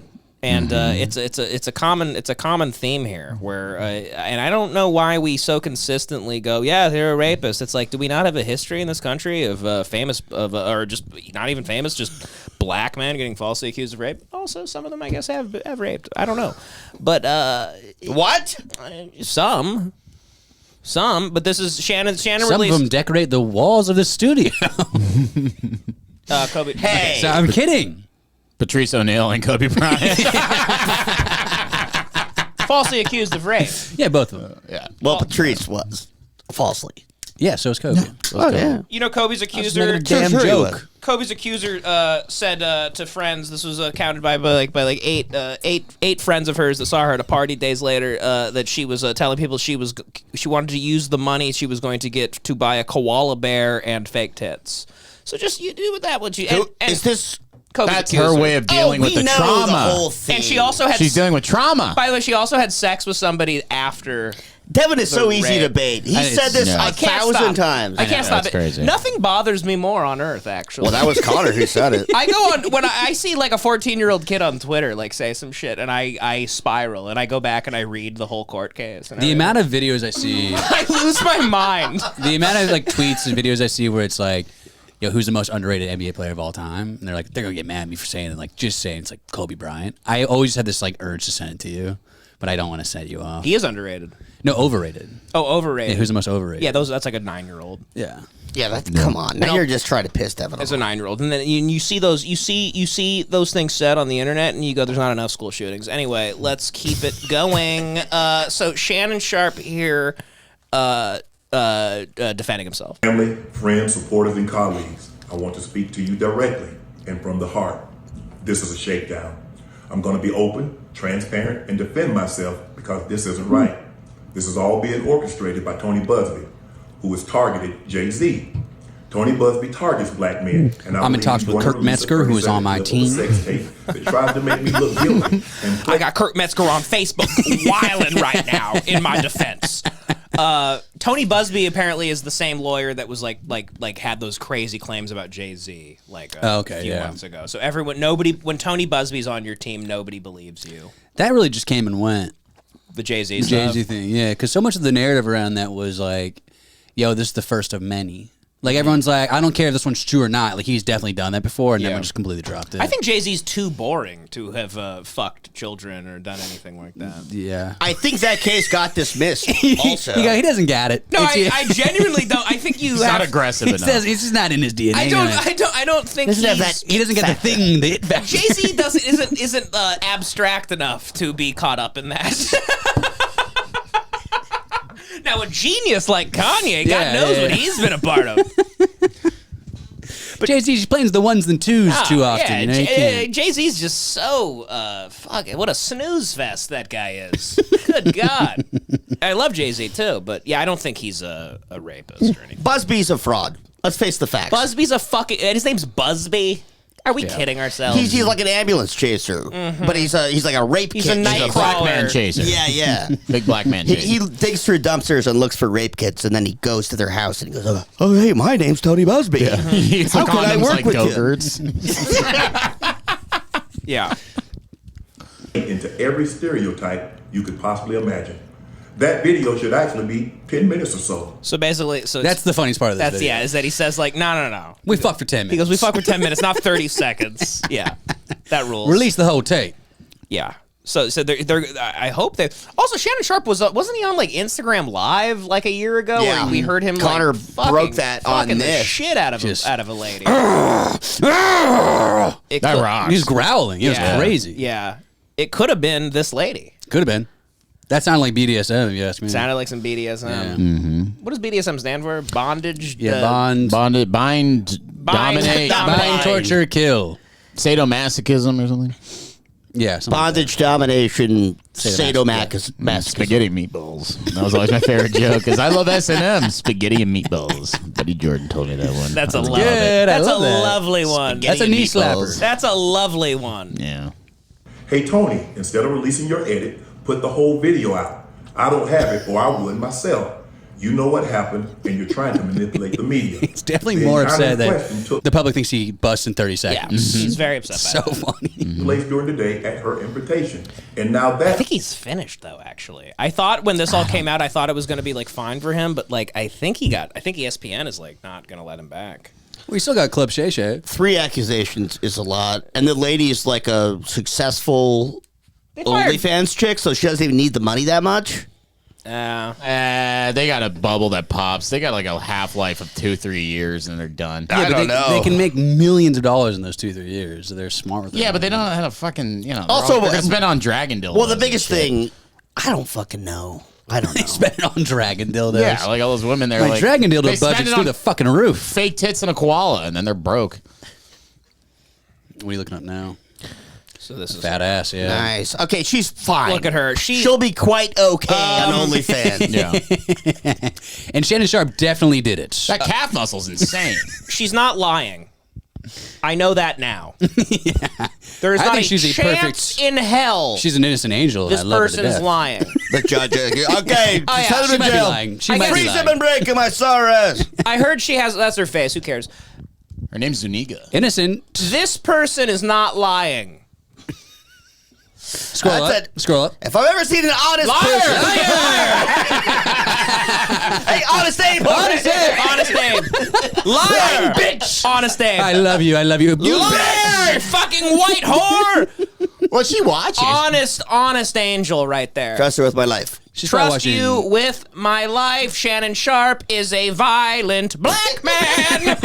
And it's a common theme here where and I don't know why we so consistently go, yeah, they're a rapist. It's like, do we not have a history in this country of famous or just not even famous, just black men getting falsely accused of rape? Also, some of them I guess have raped. I don't know, but What? some. But this is Shannon. Some released. of them decorate the walls of the studio. Kobe. Hey. So I'm kidding. Patrice O'Neal and Kobe Bryant. Falsely accused of rape. Yeah, both of them. Yeah. Well, Patrice was falsely. Yeah, so is Kobe. Oh yeah. You know Kobe's accuser. Making a damn Sure he joke. was. Kobe's accuser said to friends, this was counted by eight friends of hers that saw her at a party days later, that she was telling people she wanted to use the money she was going to get to buy a koala bear and fake tits. So just you do with that what you. And Is this? Kobe's That's accuser. her way of dealing with the know trauma. The whole thing. And she also had. She's dealing with trauma. By the way, she also had sex with somebody after. Devan is so easy rape. to bait. He said this I a can't 1,000 stop. times. I can't stop that's it. crazy. Nothing bothers me more on earth, actually. Well, that was Connor who said it. I go on when I see like a 14-year-old kid on Twitter like say some shit, and I spiral, and I go back and I read the whole court case. And The amount of videos I see, I lose my mind. the amount of like tweets and videos I see where it's like, yo, who's the most underrated NBA player of all time? And they're gonna get mad at me for saying it, like just saying it's like Kobe Bryant. I always had this like urge to send it to you, but I don't want to set you off. He is underrated. No, overrated. Oh, overrated. Yeah, who's the most overrated? Yeah, that's like a 9-year-old. Yeah. Yeah, come on. Now you're just trying to piss Devan off. As a 9-year-old, and then you see those things said on the internet, and you go, "There's not enough school shootings." Anyway, let's keep it going. So Shannon Sharpe here, defending himself. Family, friends, supporters, and colleagues, I want to speak to you directly and from the heart. This is a shakedown. I'm going to be open, transparent, and defend myself because this isn't right. This is all being orchestrated by Tony Busby, who has targeted Jay-Z. Tony Busby targets black men. And I'm in talks with Kirk Metzger, who is on my team. Sex tape that tries to make me look guilty. I got Kirk Metzger on Facebook wilding right now in my defense. Tony Busby apparently is the same lawyer that was like had those crazy claims about Jay-Z a few months ago. So when Tony Busby's on your team, nobody believes you. That really just came and went. The Jay-Z stuff. Jay-Z thing, yeah, because so much of the narrative around that was like, yo, this is the first of many. Like, everyone's like, I don't care if this one's true or not. Like, he's definitely done that before, and everyone just completely dropped it. I think Jay-Z's too boring to have fucked children or done anything like that. Yeah. I think that case got dismissed also. He doesn't get it. No, I genuinely don't. I think you He's have... not aggressive enough. It's just not in his DNA. I don't think Doesn't have that He doesn't get the thing. The it factor. Jay-Z isn't abstract enough to be caught up in that. Now, a genius like Kanye, God knows what he's been a part of. But Jay-Z just plays the ones and twos too often. Yeah, You know, you can't. Jay-Z's just so what a snooze fest that guy is. Good God. I love Jay-Z too, but yeah, I don't think he's a rapist or anything. Busby's a fraud. Let's face the facts. Busby's a fucking... his name's Busby? Are we kidding ourselves? He's like an ambulance chaser, but he's like a rape He's kit. a night Black crawler. man chaser. Yeah. Big black man chaser. He digs through dumpsters and looks for rape kits, and then he goes to their house and he goes, "Oh, hey, my name's Tony Busby. He's How can I work with you?" Go-Gurts. Yeah. Into every stereotype you could possibly imagine. That video should actually be 10 minutes or so. So basically... That's the funniest part of this video. Yeah, is that he says like, no. We fucked for 10 minutes. He goes, we fuck for 10 minutes, not 30 seconds. Yeah, that rules. Release the whole tape. Yeah. So they're I hope they... Also, Shannon Sharpe wasn't he on like Instagram Live like a year ago? Yeah. Where we heard him Connor like, broke that on fucking the this. shit out of Just- a lady. That rocks. He's growling. It was crazy. Yeah. It could have been this lady. Could have been. That sounded like BDSM, if you ask me. Sounded like some BDSM. Yeah. What does BDSM stand for? Bondage? Yeah, bond, Bonded, bind, dominate, bind, torture, kill. sadomasochism or something. Yeah, something like Bondage, domination, Sadomasochism. sadomasochism. Spaghetti and meatballs. That was always my favorite joke because I love S&M. Spaghetti and meatballs. Buddy Jordan told me that one. That's a I lovely. good. I That's a love that. lovely one. That's a knee slapper. That's a lovely one. Yeah. Hey, Tony, instead of releasing your edit, put the whole video out. I don't have it, or I would myself. You know what happened, and you're trying to manipulate the media. It's definitely The more entire upset that question took the public thinks he busts in 30 Yeah, seconds. he's very upset So by that. funny. place during the day at her invitation. And now I that think he's finished though. Actually, I thought when this all came out, I thought it was going to be like fine for him, but like I think ESPN is like not going to let him back. We still got Club Shay Shay. 3 accusations is a lot, and the lady is like a successful fired- OnlyFans chick, so she doesn't even need the money that much. They got a bubble that pops. They got like a half-life of 2-3 years and they're done. I don't know. They can make millions of dollars in those 2-3 years. So they're smart with it. Yeah, but they don't know how to fucking, Also, they're gonna spend on dragon dildos. Well, the and biggest shit. thing, I don't fucking know. I don't know. They spent it on dragon dildos. Yeah, like all those women there. My like, dragon they dildo spend budget's it through on the fucking roof. fake tits and a koala, and then they're broke. What are you looking up now? So this is Fat ass, yeah. Nice. Okay, she's fine. Look at her. She'll be quite okay on OnlyFans. Yeah, And Shannon Sharpe definitely did it. that calf muscle's insane. She's not lying. I know that now. There is I not think a she's a chance perfect- in hell She's an innocent angel. And this I love her to person is death. lying. The judge. Okay, Oh, yeah, send She him might to be jail. lying. She might be Freeze lying. him and break him. I saw her ass. I heard she has. That's her face. Who cares? Her name's Zuniga. Innocent. This person is not lying. Scroll That's up. it. Scroll up. If I've ever seen an honest person. Hey, honest Abe. Honest Abe. Honest Abe. Liar, bitch. Honest Abe. I love you. I love you. You liar, fucking white whore. Well, she watches. Honest angel right there. Trust her with my life. She's probably Trust watching- you with my life. Shannon Sharpe is a violent black man.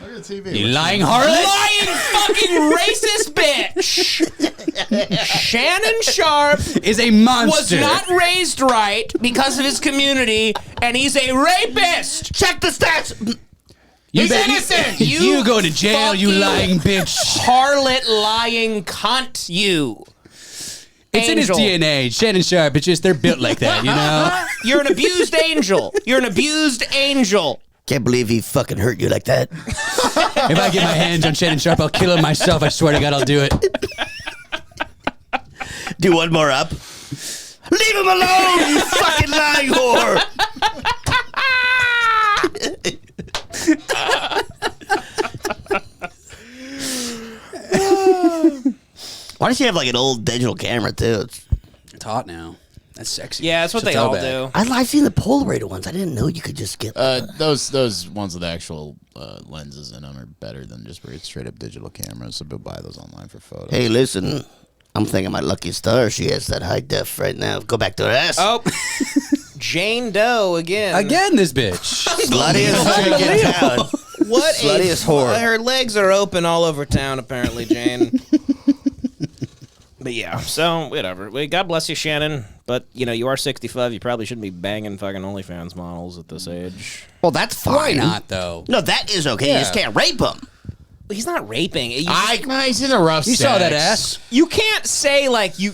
Look at the TV. You lying harlot. Lying fucking racist bitch. Shannon Sharpe Is a was monster. not raised right because of his community, and he's a rapist. Check the stats. You He's bet- innocent. You go to jail, you fucking lying bitch. Harlot, lying cunt, you. It's in his Angel. DNA. Shannon Sharpe. It's just they're built like that, you know? You're an abused angel. You're an abused angel. Can't believe he fucking hurt you like that. If I get my hands on Shannon Sharpe, I'll kill him myself. I swear to God, I'll do it. Do one more up. Leave him alone, you fucking lying whore. Why does she have like an old digital camera too? It's hot now. That's sexy. Yeah, that's what It's a they all throwback. do. I've seen the Polaroid ones. I didn't know you could just get. Those ones with actual lenses in them are better than just straight up digital cameras. So go buy those online for photos. Hey, listen. I'm thinking my lucky star. She has that high def right now. Go back to her ass. Oh, Jane Doe again. Again, this bitch. Sluttiest chick in town. What Sluttiest whore. Her legs are open all over town, apparently, Jane. But yeah, so whatever. God bless you, Shannon. But you know, you are 65. You probably shouldn't be banging fucking OnlyFans models at this age. Well, that's fine. Why not, though? No, that is okay. You just can't rape them. He's not raping. He's in a rough. You saw that ass? You can't say like you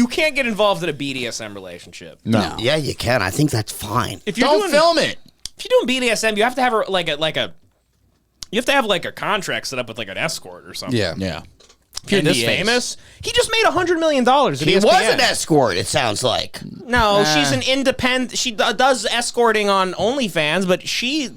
can't get involved in a BDSM relationship. No. Yeah, you can. I think that's fine. If you're Don't doing, film it. If you're doing BDSM, you have to have you have to have like a contract set up with like an escort or something. Yeah. Yeah. If you're this NDAs. famous, he just made $100 million. At He ESPN. was an escort, it sounds like. No, she's an independent. She does escorting on OnlyFans, but He's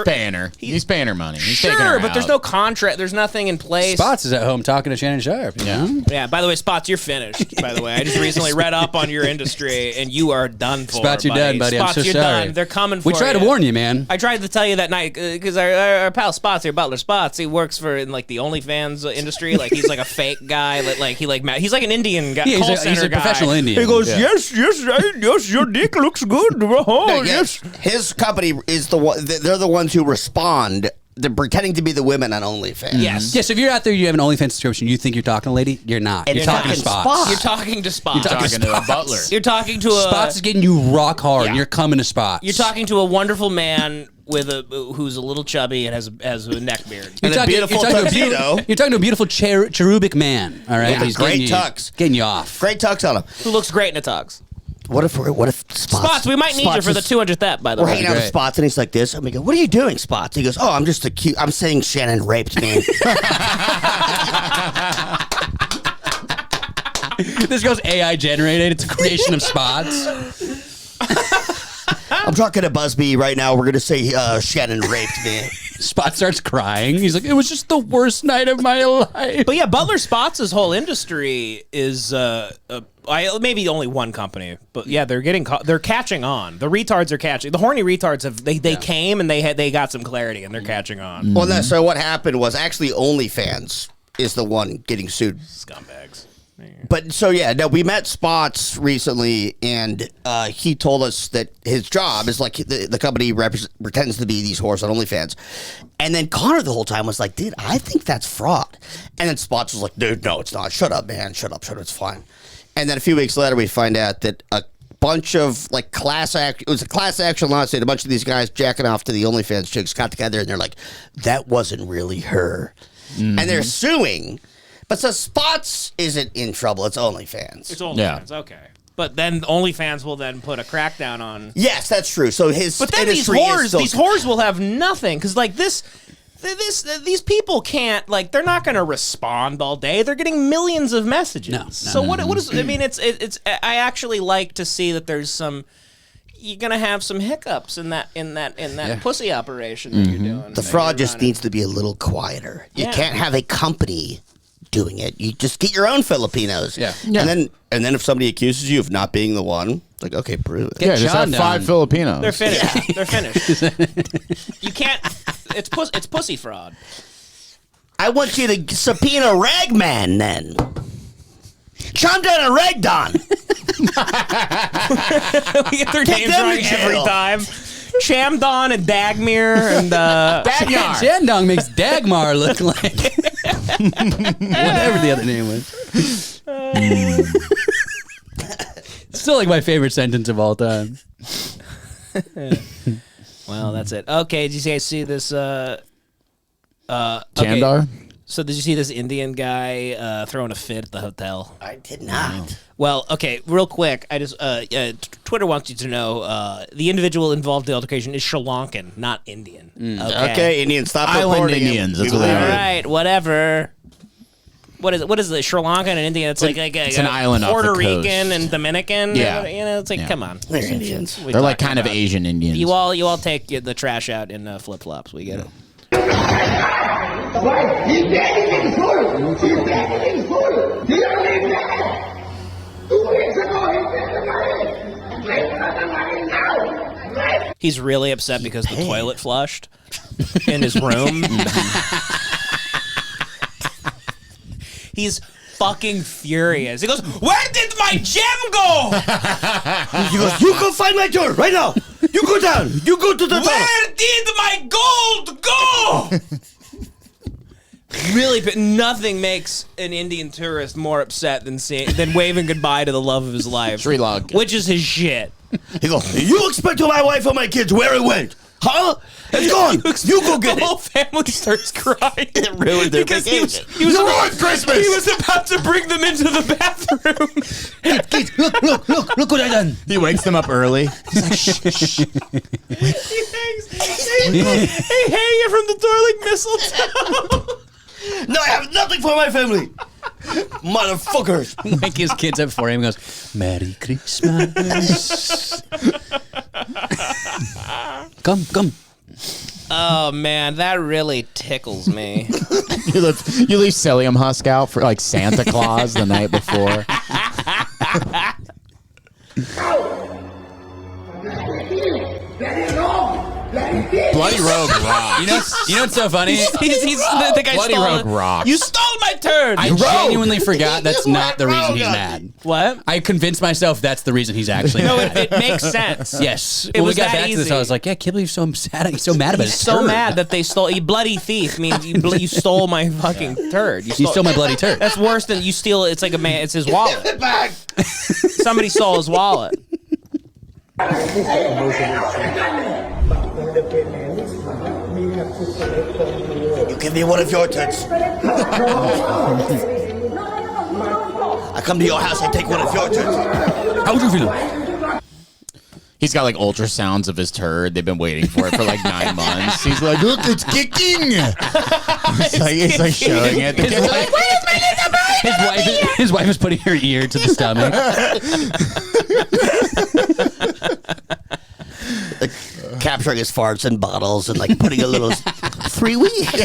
paying her. He's paying her money. He's taking Sure, her but there's out. no contract. There's nothing in place. Spots is at home talking to Shannon Sharpe. You know? Yeah. By the way, Spots, you're finished. By the way, I just recently read up on your industry, and you are done for. Spots, you're done, buddy. Spots, I'm so you're sorry. done. They're coming for We tried to warn you, man. I tried to tell you that night because our pal Spots here, Butler Spots, he works in like the OnlyFans industry. Like he's like a fake guy. He's like an Indian guy. Yeah, call he's a center guy. professional Indian. He goes, Yeah. yes, your dick looks good. Oh, yes. His company is the one. They're the ones who respond. They're pretending to be the women on OnlyFans. Yes. Yeah, so if you're out there, you have an OnlyFans subscription, you think you're talking to a lady, you're not. And You're you're talking to talking Spots. Spots. You're talking to Spots. You're talking Talking to a butler. You're talking to a Spots is getting you rock hard, Yeah. and you're coming to Spots. You're talking to a wonderful man with who's a little chubby and has a neck beard. And a beautiful tuxedo. You're talking to a beautiful cherubic man, all right? Yeah, He's great getting tux. Getting you off. Great tux on him. Who looks great in a tux. What if Spots, we might need you for the 200th ep, by the We're way. hanging out with Great. Spots, and he's like this. And we go, "What are you doing, Spots?" He goes, "Oh, I'm just I'm saying Shannon raped me." This goes AI generated. It's a creation of Spots. I'm talking to Busby right now. We're gonna say Shannon raped me. Spot starts crying. He's like, it was just the worst night of my life. But yeah, Butler Spots' whole industry is maybe only one company, but yeah, they're catching on. The retards are catching. The horny retards they came and they got some clarity and they're catching on. Well, so what happened was actually OnlyFans is the one getting sued. Scumbags. But so yeah, no, we met Spots recently, and he told us that his job is like the company pretends to be these whores on OnlyFans, and then Connor the whole time was like, "Dude, I think that's fraud," and then Spots was like, "Dude, no, it's not. Shut up, man. Shut up. It's fine." And then a few weeks later, we find out that a bunch of like it was a class action lawsuit. A bunch of these guys jacking off to the OnlyFans chicks got together, and they're like, "That wasn't really her," and they're suing. But so Spots isn't in trouble. It's OnlyFans. It's OnlyFans, okay. But then OnlyFans will then put a crackdown on. Yes, that's true. So his But then these whores will have nothing because like these people can't like they're not going to respond all day. They're getting millions of messages. No. So what is? I mean, it's. I actually like to see that there's some. You're gonna have some hiccups in that pussy operation that you're doing. The fraud just needs to be a little quieter. You can't have a company doing it. You just get your own Filipinos. Yeah. And then if somebody accuses you of not being the one, it's like, okay, prove it. Yeah, just have John 5 down. Filipinos. They're finished. They're finished. You can't. It's pussy fraud. I want you to subpoena Ragman then. Chom down and Ragdon. We get their Take names them wrong to every jail. time. Shamdon and Dagmir and Dagyar. Shandong makes Dagmar look like whatever the other name was. Still like my favorite sentence of all time. well, that's it. Okay, did you guys see this? Chandar? So did you see this Indian guy throwing a fit at the hotel? I did not. Well, okay, real quick. I just Twitter wants you to know the individual involved in the altercation is Sri Lankan, not Indian. Okay, Indians, stop Island reporting him. Indians, that's We what they believe All are. it. right, whatever. What is it? What is it? Sri Lankan and Indian? It's like it's an island off Puerto the coast. Rican and Dominican. Yeah. You know, it's like Yeah. come on. They're Indians. We're They're like talking kind of about- Asian Indians. You all take the trash out in flip flops. We get it. He's really upset because the toilet flushed in his room. He's fucking furious. He goes, "Where did my gem go? He goes, you go find my door right now. You go down. You go to the door. Where did my gold go?" Really, but nothing makes an Indian tourist more upset than waving goodbye to the love of his life, Sri Lanka. which is his shit. He goes, you expect to my wife or my kids where it went? Huh? It's gone. You go get The it. whole family starts crying. It ruined their because vacation. he was You about, ruined Christmas. He was about to bring them into the bathroom. Look what I done. He wakes them up early. He hangs, hey, hang it from the door like mistletoe. No, I have nothing for my family. Motherfuckers. Wake his kids up for him and goes, Merry Christmas. Come. Oh man, that really tickles me. You leave psyllium husk out for like Santa Claus the night before. Bloody Rogue rock. You know what's so funny? He's the guy Bloody stole Rogue rocks. You stole my turd. I genuinely forgot that's not the reason he's mad. What? I convinced myself that's the reason he's actually No, mad. it makes sense. Yes. It When we was got that back to this, easy. I was like, yeah, I can't believe he's so sad. He's so mad about He's his so turd. mad that they stole. You bloody thief means you stole my fucking turd. You stole my bloody turd. That's worse than you steal. It's like a man. It's his wallet. Back. Somebody stole his wallet. You give me one of your tits. I come to your house, I take one of your tits. How would you feel? He's got like ultrasounds of his turd. They've been waiting for it for like 9 months. He's like, look, it's kicking. He's like showing it. The kids are like, where's my little baby? His wife is putting her ear to the stomach. Capturing his farts in bottles and like putting a little 3 weeks. They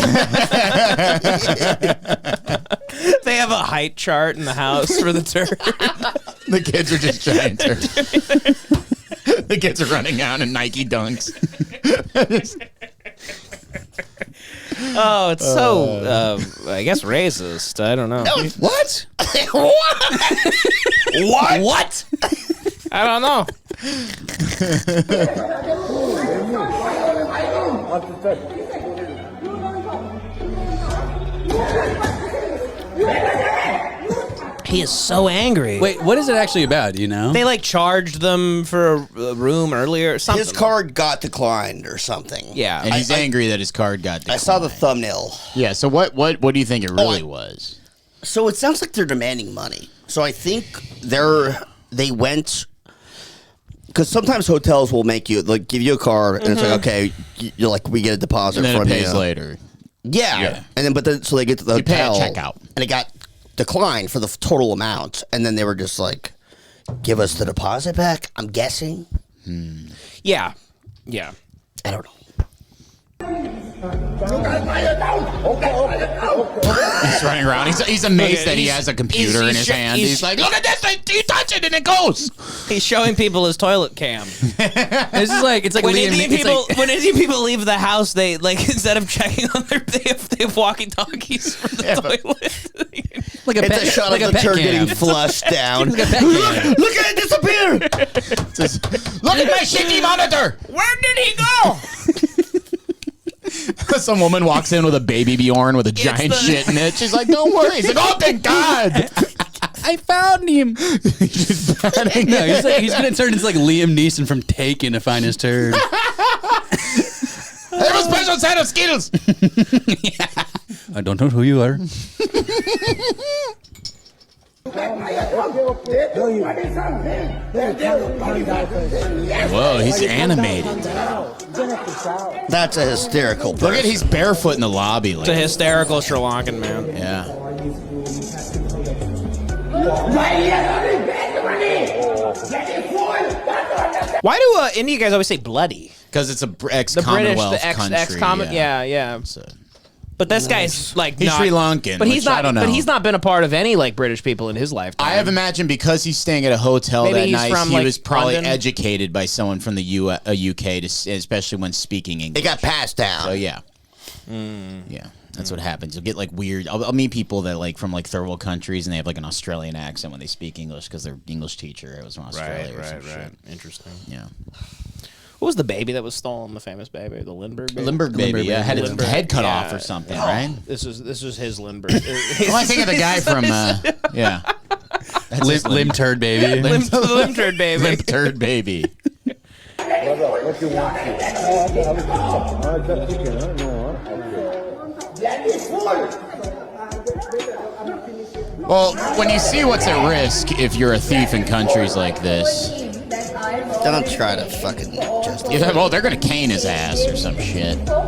have a height chart in the house for the turd. The kids are just giant turds. The kids are running out in Nike dunks. Oh, it's so, I guess, racist. I don't know. What? What? What? I don't know. He is so angry. Wait, what is it actually about? Do you know? They like charged them for a room earlier or something. His card got declined or something. Yeah. And he's angry that his card got declined. I saw the thumbnail. Yeah, so what do you think it really was? So it sounds like they're demanding money. So I think they went, because sometimes hotels will make you like give you a card and it's like, okay, you're like, we get a deposit And then from it pays you. later. Yeah. And then, but then, so they get to the You pay a hotel. checkout. And it got declined for the total amount. And then they were just like, give us the deposit back, I'm guessing. Yeah. Yeah. I don't know. He's running around. He's amazed that he has a computer in his hand. He's like, look at this. You touch it and it goes. He's showing people his toilet cam. This is like, it's like When Liam. Indian It's people like, when Indian people leave the house, they like instead of checking on they have walkie-talkies for the toilet. like a It's pet, a shot like of a the pet turd cam. getting flushed down. Like a pet cam. Look at it disappear! Look at my shaky monitor. Where did he go? Some woman walks in with a baby Bjorn with a giant shit in it. She's like, don't worry. He's like, oh, thank God. I found him. She's patting No, it. he's gonna turn into like Liam Neeson from Taken to find his turd. I have a special set of skills. I don't know who you are. Whoa, he's animated. That's a hysterical person. Look at he's barefoot in the lobby. Like, It's a hysterical Sri Lankan man. yeah. Why do Indian guys always say bloody? Because it's a The British, ex-Commonwealth the country. ex-common, yeah. So, But this guy's like he's not, Sri Lankan, but he's which not. I don't know. But he's not been a part of any like British people in his lifetime. I have imagined because he's staying at a hotel Maybe that he's night, from, he like, was probably London. educated by someone from the UK, especially when speaking English. It got passed down. So yeah, yeah, that's what happens. You'll get like weird. I'll meet people that like from like third world countries and they have like an Australian accent when they speak English because their English teacher was from Australia. or some shit. Interesting. Yeah, What was the baby that was stolen? The famous baby, the Lindbergh baby. Lindbergh baby. Yeah, had its Lindbergh, head cut yeah. off or something, right? This was his Lindbergh. Well, I think of the guy from yeah, that's his Limb turd baby. Limb turd baby. limp turd baby. Well, when you see what's at risk if you're a thief in countries like this, Don't try to fucking justify. you think, well, they're gonna cane his ass or some shit. So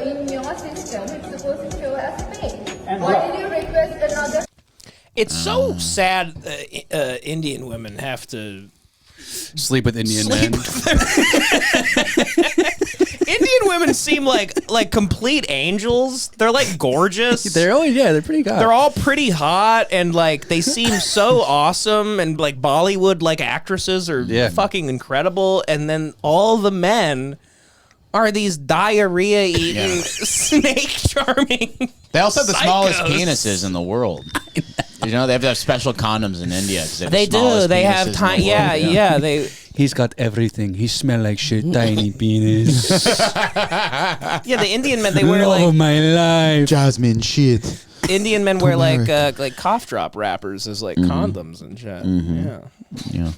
in your system, it's supposed to show as paid. Why did you request another? It's so sad. Indian women have to Sleep with Indian men. Indian women seem like complete angels. They're like gorgeous. They're pretty good. They're all pretty hot and like they seem so awesome and like Bollywood like actresses are fucking incredible. And then all the men are these diarrhea eating snake charming. They also have the smallest psychos. penises in the world. You know, they have to have special condoms in India. 'Cause They the do. smallest They have penises in the time. world. Yeah. They. He's got everything. He smell like shit. Tiny penis. Yeah, the Indian men they wear Love like of my life. Jasmine shit. Indian men wear like cough drop wrappers as like condoms and shit. Yeah. Yeah.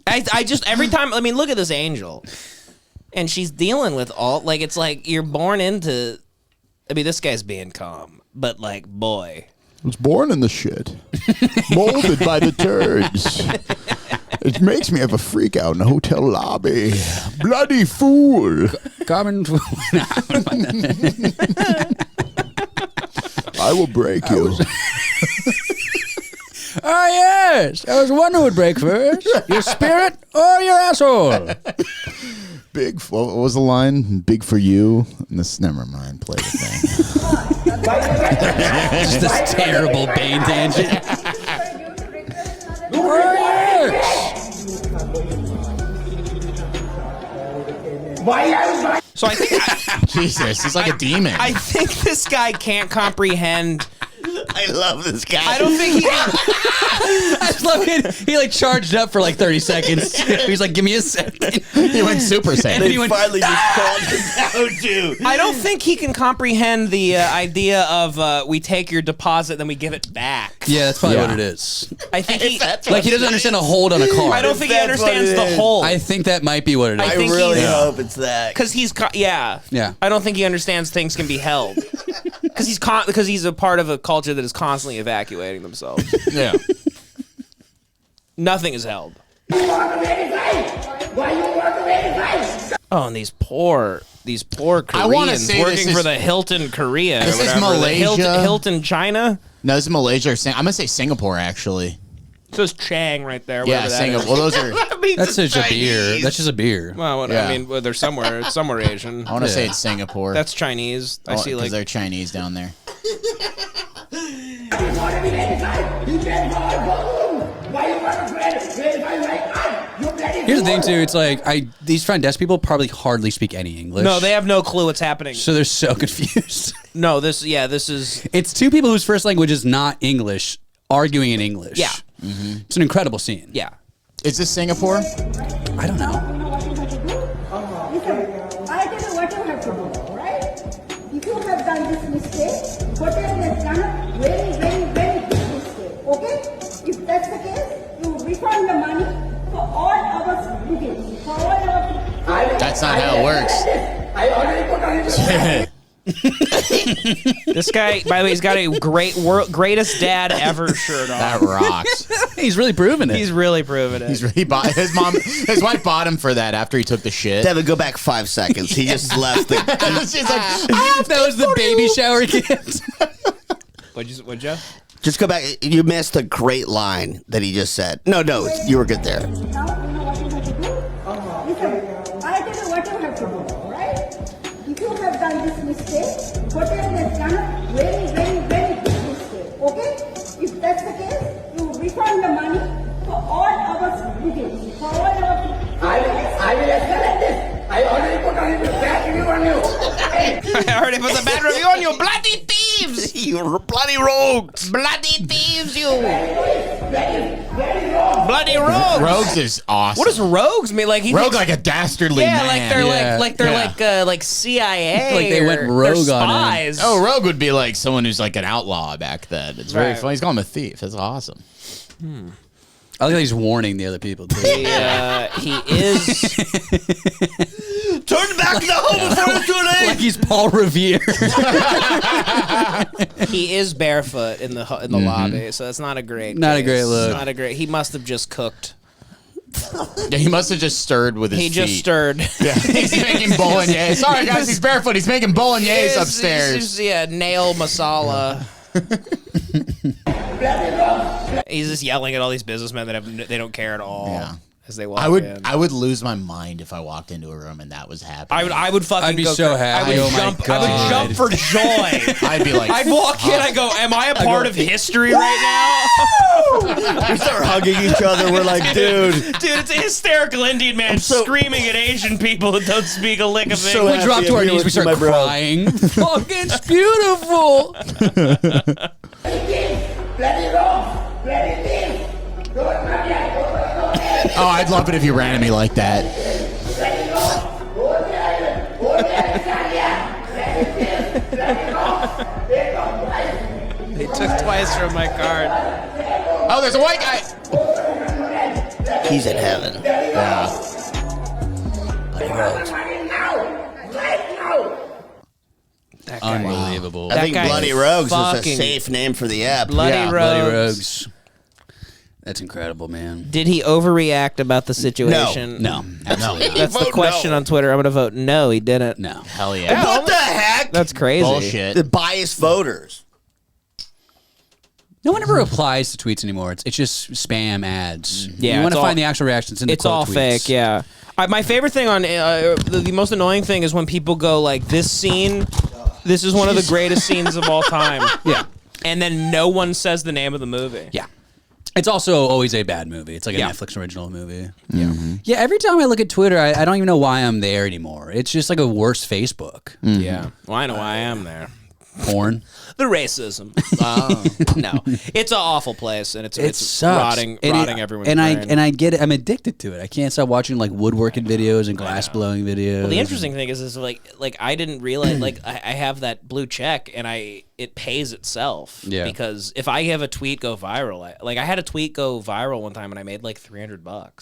I just every time I mean look at this angel, and she's dealing with all like it's like you're born into. I mean this guy's being calm, but like boy. Was born in the shit. Molded by the turds. It makes me have a freak out in a hotel lobby. Bloody fool. Common. I will break you. Oh, yes. I was wondering who would break first. Your spirit or your asshole? Big. What was the line? Big for you. And this. Never mind. Play the thing. Just this terrible Bane tangent. For you to request another. Oh, yes. So So I think Jesus, he's like a demon. I think this guy can't comprehend. I love this guy. I don't think he. I just love it. He like charged up for like 30 seconds. He's like, give me a second. He went Super Saiyan. They he went, finally just called it out, dude. I don't think he can comprehend the idea of we take your deposit, then we give it back. Yeah, that's probably what it is. I think he. Like he doesn't understand a hold on a car. I don't think he That's what understands it the is. whole. I think that might be what it is. I I think really he's- hope it's that. Because he's yeah. I don't think he understands things can be held. Because he's a part of a culture that is constantly evacuating themselves. Yeah. Nothing is held. Oh, and these poor I wanna Koreans say working this for is- the Hilton Korea. or This is whatever, the Malaysia. Hilton China. No, this is Malaysia. Or I'm gonna say Singapore actually. So it's Chang right there. Yeah, whatever that Singapore. is. Well, those are. That's just a beer. That's just a beer. Well, what, Yeah. I mean, well, they're somewhere. It's somewhere Asian. I want to say Yeah. it's Singapore. That's Chinese. I see, like they're Chinese down there. Here's the thing too. It's like these front desk people probably hardly speak any English. no, they have no clue what's happening. So they're so confused. No, this is It's two people whose first language is not English arguing in English. Yeah. It's an incredible scene. yeah. Is this Singapore? I don't know. Listen, I tell you what you have to do, alright? If you have done this mistake, hotel has done a very, very, very big mistake, okay? If that's the case, you refund the money for all our bookings, for all our... That's not how it works. I already put on it. This guy, by the way, he's got a greatest dad ever shirt on. That rocks. He's really proving it. He's really proving it. He's really bought his wife bought him for that after he took the shit. Devin, go back 5 seconds. He just left the. She's like, that was the baby shower gift. What'd you? Just go back. You missed a great line that he just said. No, you were good there. Now you know what you have to do? Listen, I tell you what you have to do, alright? If you have done this mistake, hotel has done a very, very, very big mistake, okay? If that's the case, you refund the money for all our bookings, for all our... I will escalate this. I already put on it bad review on you. I already put the bad review on you, bloody thieves! You bloody rogues. Bloody thieves, you! Bloody rogues! Rogues is awesome. What does rogues mean? Like he Rogue thinks- like a dastardly yeah, man? like they're Yeah. like CIA. Like they went or rogue they're on him. spies. Oh, Rogue would be like someone who's like an outlaw back then. It's very Right. funny. He's calling him a thief. That's awesome. I like how he's warning the other people too. he is. Turn back to the home before it's too late. Like he's Paul Revere. He is barefoot in the lobby, so it's not a great. Not a case. great look. Not a great. He must have just cooked. Yeah, he must have just stirred with his He feet. just stirred. Yeah, he's making bolognese. Sorry, guys, he's barefoot. He's making bolognese upstairs. Yeah, nail masala. He's just yelling at all these businessmen that they don't care at all. Yeah. As they walk in. I would lose my mind if I walked into a room and that was happening. I would fucking I'd be go so cra- happy. I would Oh my jump. I God. would jump for joy. I'd be like, I'd walk in. I go, "Am I a part of history right now?" We start hugging each other. We're like, dude. Dude, it's a hysterical Indian man screaming at Asian people that don't speak a lick of so English. We happy drop to our I'm knees. We here start with my bro. crying. Fuck, it's beautiful. oh, I'd love it if you ran at me like that. They took twice from my card. Oh, there's a white guy. He's in heaven. Yeah. Bloody rogues. That guy. Unbelievable. I think guy Bloody is Rogues is a fucking- safe name for the app. Bloody Yeah, Rogues. Bloody Rogues. That's incredible, man. Did he overreact about the situation? No, absolutely not. That's the Vote question no. on Twitter. I'm going to vote no, he didn't. No. Hell yeah. What the heck? That's crazy. Bullshit. The biased voters. No one ever replies to tweets anymore. It's just spam ads. Yeah, you want it's to all- find the actual reactions in the It's quote all tweets. fake, yeah. My favorite thing on the most annoying thing is when people go like, "This scene, this is one of the greatest scenes of all time," Yeah. and then no one says the name of the movie. Yeah. It's also always a bad movie. It's like a Netflix original movie. Yeah. Every time I look at Twitter, I don't even know why I'm there anymore. It's just like a worse Facebook. Yeah. Well, I know why I am there. Porn. The racism. No, it's an awful place, and it's sucks. rotting everyone's and brain. I get it. I'm addicted to it. I can't stop watching like woodworking videos and glass blowing videos. Well, the interesting thing is like I didn't realize like I have that blue check, and it pays itself. Yeah. Because if I have a tweet go viral, I had a tweet go viral one time, and I made like $300,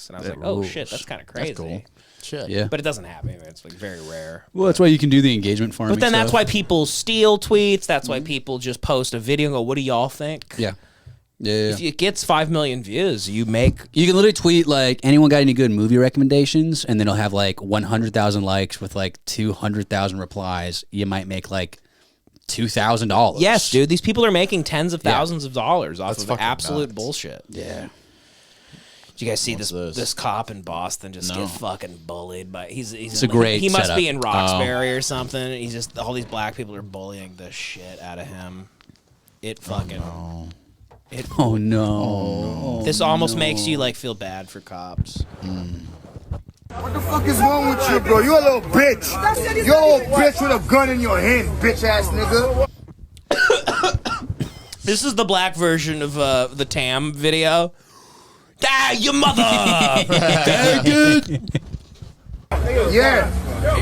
and I was like, oh shit, that's kind of crazy. That's cool. Shit. Yeah. But it doesn't happen. It's like very rare. Well, that's why you can do the engagement farming. But then that's stuff. why people steal tweets. That's why people just post a video and go, "What do y'all think?" Yeah. Yeah. If it gets 5 million views, you can literally tweet like, anyone got any good movie recommendations, and then it'll have like 100,000 likes with like 200,000 replies. You might make like $2,000. Yes, dude. These people are making tens of thousands of dollars off of absolute nuts. bullshit. Yeah. Did you guys see this cop in Boston just get fucking bullied by he's a great he must setup. be in Roxbury or something. He's just all these black people are bullying the shit out of him. It fucking Oh no. This almost makes you like feel bad for cops. What the fuck is wrong with you, bro? You a little bitch. You a little bitch with a gun in your hand, bitch ass nigga. This is the black version of the Tam video. Ah, your mother! Yeah.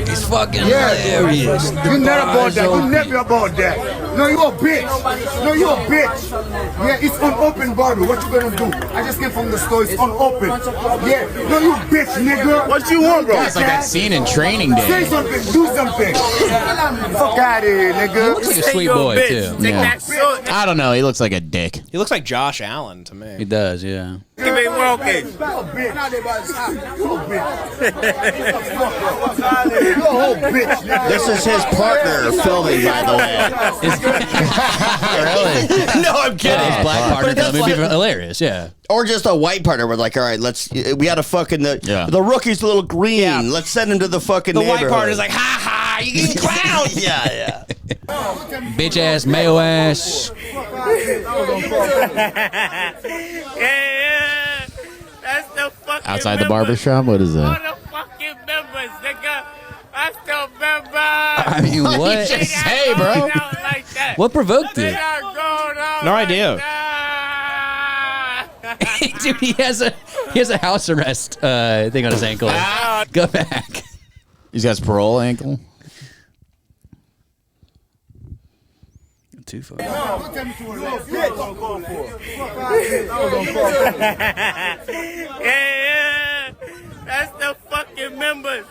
He's fucking hilarious. You never about that. You never about that. No, you a bitch. No, you a bitch. Yeah, it's unopened bottle. What you gonna do? I just came from the store. It's unopened. Yeah. No, you bitch, nigga. What you want, bro? It's like that scene in Training Say Day. something. Do something. Fuck out of here, nigga. Looks like a sweet boy too. Yeah. I don't know. He looks like a dick. He looks like Josh Allen to me. He does, yeah. Give me one okay. You a bitch. You a bitch. You a whole bitch, nigga. This is his partner filming, by the way. Really? No, I'm kidding. His black partner But would be hilarious, yeah. Or just a white partner. We're like, all right, we got to fucking, the rookie's a little green. Yeah. Let's send him to the fucking The white neighborhood. partner's like, ha ha, you clown! Yeah. Bitch ass, mayo ass. Yeah. That's the fucking Outside the barber shop? What is All that? the fucking members, nigga. That's the members. I mean, what? Just say, bro. Like that. What provoked They it? not going out No like idea. that. Dude, he has a house arrest thing on his ankle. Go back. He's got his parole ankle. Too far. Yeah. That's the fucking members.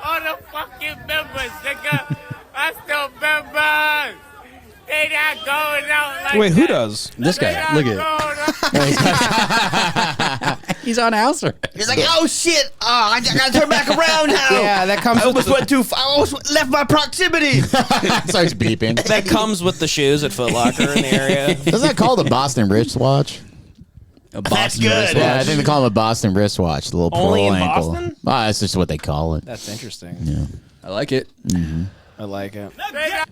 All the fucking members, nigga. That's the members. They not going out like Wait, who that. does? This They guy, not look going at out. He's on house arrest. He's like, oh shit, I gotta turn back around now. Yeah, that comes I with almost went too far. I almost left my proximity. Starts beeping. That comes with the shoes at Foot Locker in the area. Isn't that called a Boston wristwatch? A Boston good. wristwatch. Yeah, I think they call him a Boston wristwatch. The little Only parole in ankle. Boston? That's just what they call it. That's interesting. Yeah. I like it. I like it.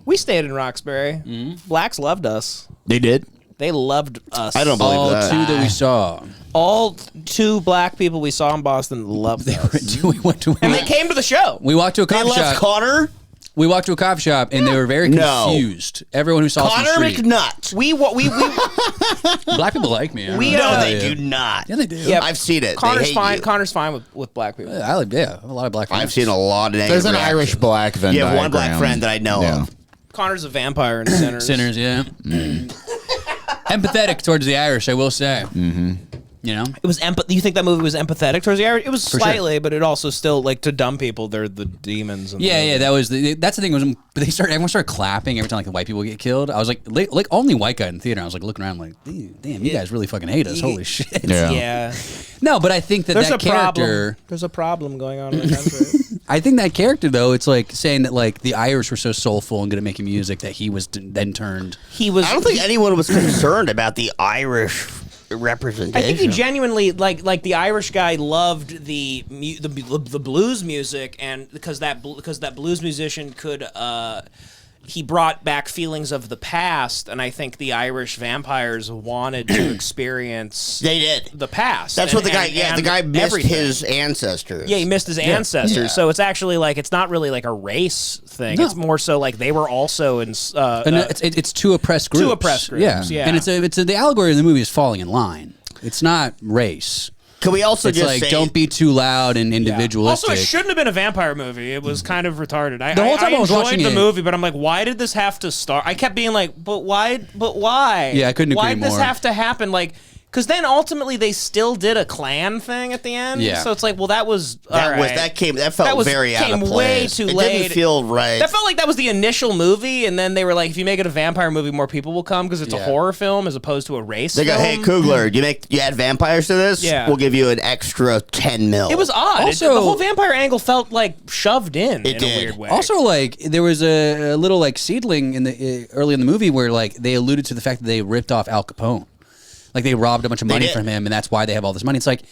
We stayed in Roxbury. Blacks loved us. They did. They loved us. I don't believe All that. two that we saw. All 2 black people we saw in Boston loved us. We went to. And they came to the show. We walked to a They coffee left shop. Connor. We walked to a coffee shop and they were very No. confused. Everyone who saw us on the Connor street. McNutt. We Black people like me. I don't We, know. No, uh, they do not. Yeah, they do. Yeah, I've seen it. They Connor's hate fine. you. Connor's fine with black people. I have a lot of black friends. I've seen a lot of negative There's an reactions. Irish black Venn You have one black diagram. friend that I know Yeah. of. Connor's a vampire in Sinners. Sinners, yeah. Empathetic towards the Irish, I will say. Mm-hmm. You know? It was You think that movie was empathetic towards the Irish? It was sure. slightly, but it also still like to dumb people, they're the demons. And Yeah, that was that's the thing. Was everyone started clapping every time like the white people get killed. I was like only white guy in the theater. I was like looking around like, damn, you guys really fucking hate us. Holy shit. Yeah. Yeah. No, but I think There's that a character. problem. There's a problem going on in the country. I think that character though, it's like saying that like the Irish were so soulful and good at making music that he was then turned. He was. I don't think anyone was concerned about the Irish representation. I think he genuinely like the Irish guy loved the blues music, and because that blues musician could he brought back feelings of the past, and I think the Irish vampires wanted to experience. They did the past. That's what the guy. Yeah, the guy missed his ancestors. Yeah, he missed his ancestors. Yeah. So it's actually like it's not really like a race thing. No. It's more so like they were also in. It's two oppressed groups. Two oppressed groups. Yeah. And the allegory of the movie is falling in line. It's not race. Can we also it's just like say, don't be too loud and individualistic. Also, it shouldn't have been a vampire movie. It was kind of retarded. The whole time I was watching the movie, but I'm like, why did this have to start? I kept being like, but why? Yeah, I couldn't agree more. Why did this have to happen? Like, because then ultimately they still did a clan thing at the end. Yeah. So it's like, well, that felt very out of place. Way too late. It didn't feel right. That felt like that was the initial movie, and then they were like, if you make it a vampire movie, more people will come because it's a horror film as opposed to a race film. They go, hey, Coogler, you add vampires to this? Yeah. We'll give you an extra 10 mil. It was odd. Also, the whole vampire angle felt like shoved in a weird way. Also, like there was a little like seedling in the early in the movie where like they alluded to the fact that they ripped off Al Capone. Like they robbed a bunch of money from him, and that's why they have all this money. It's like,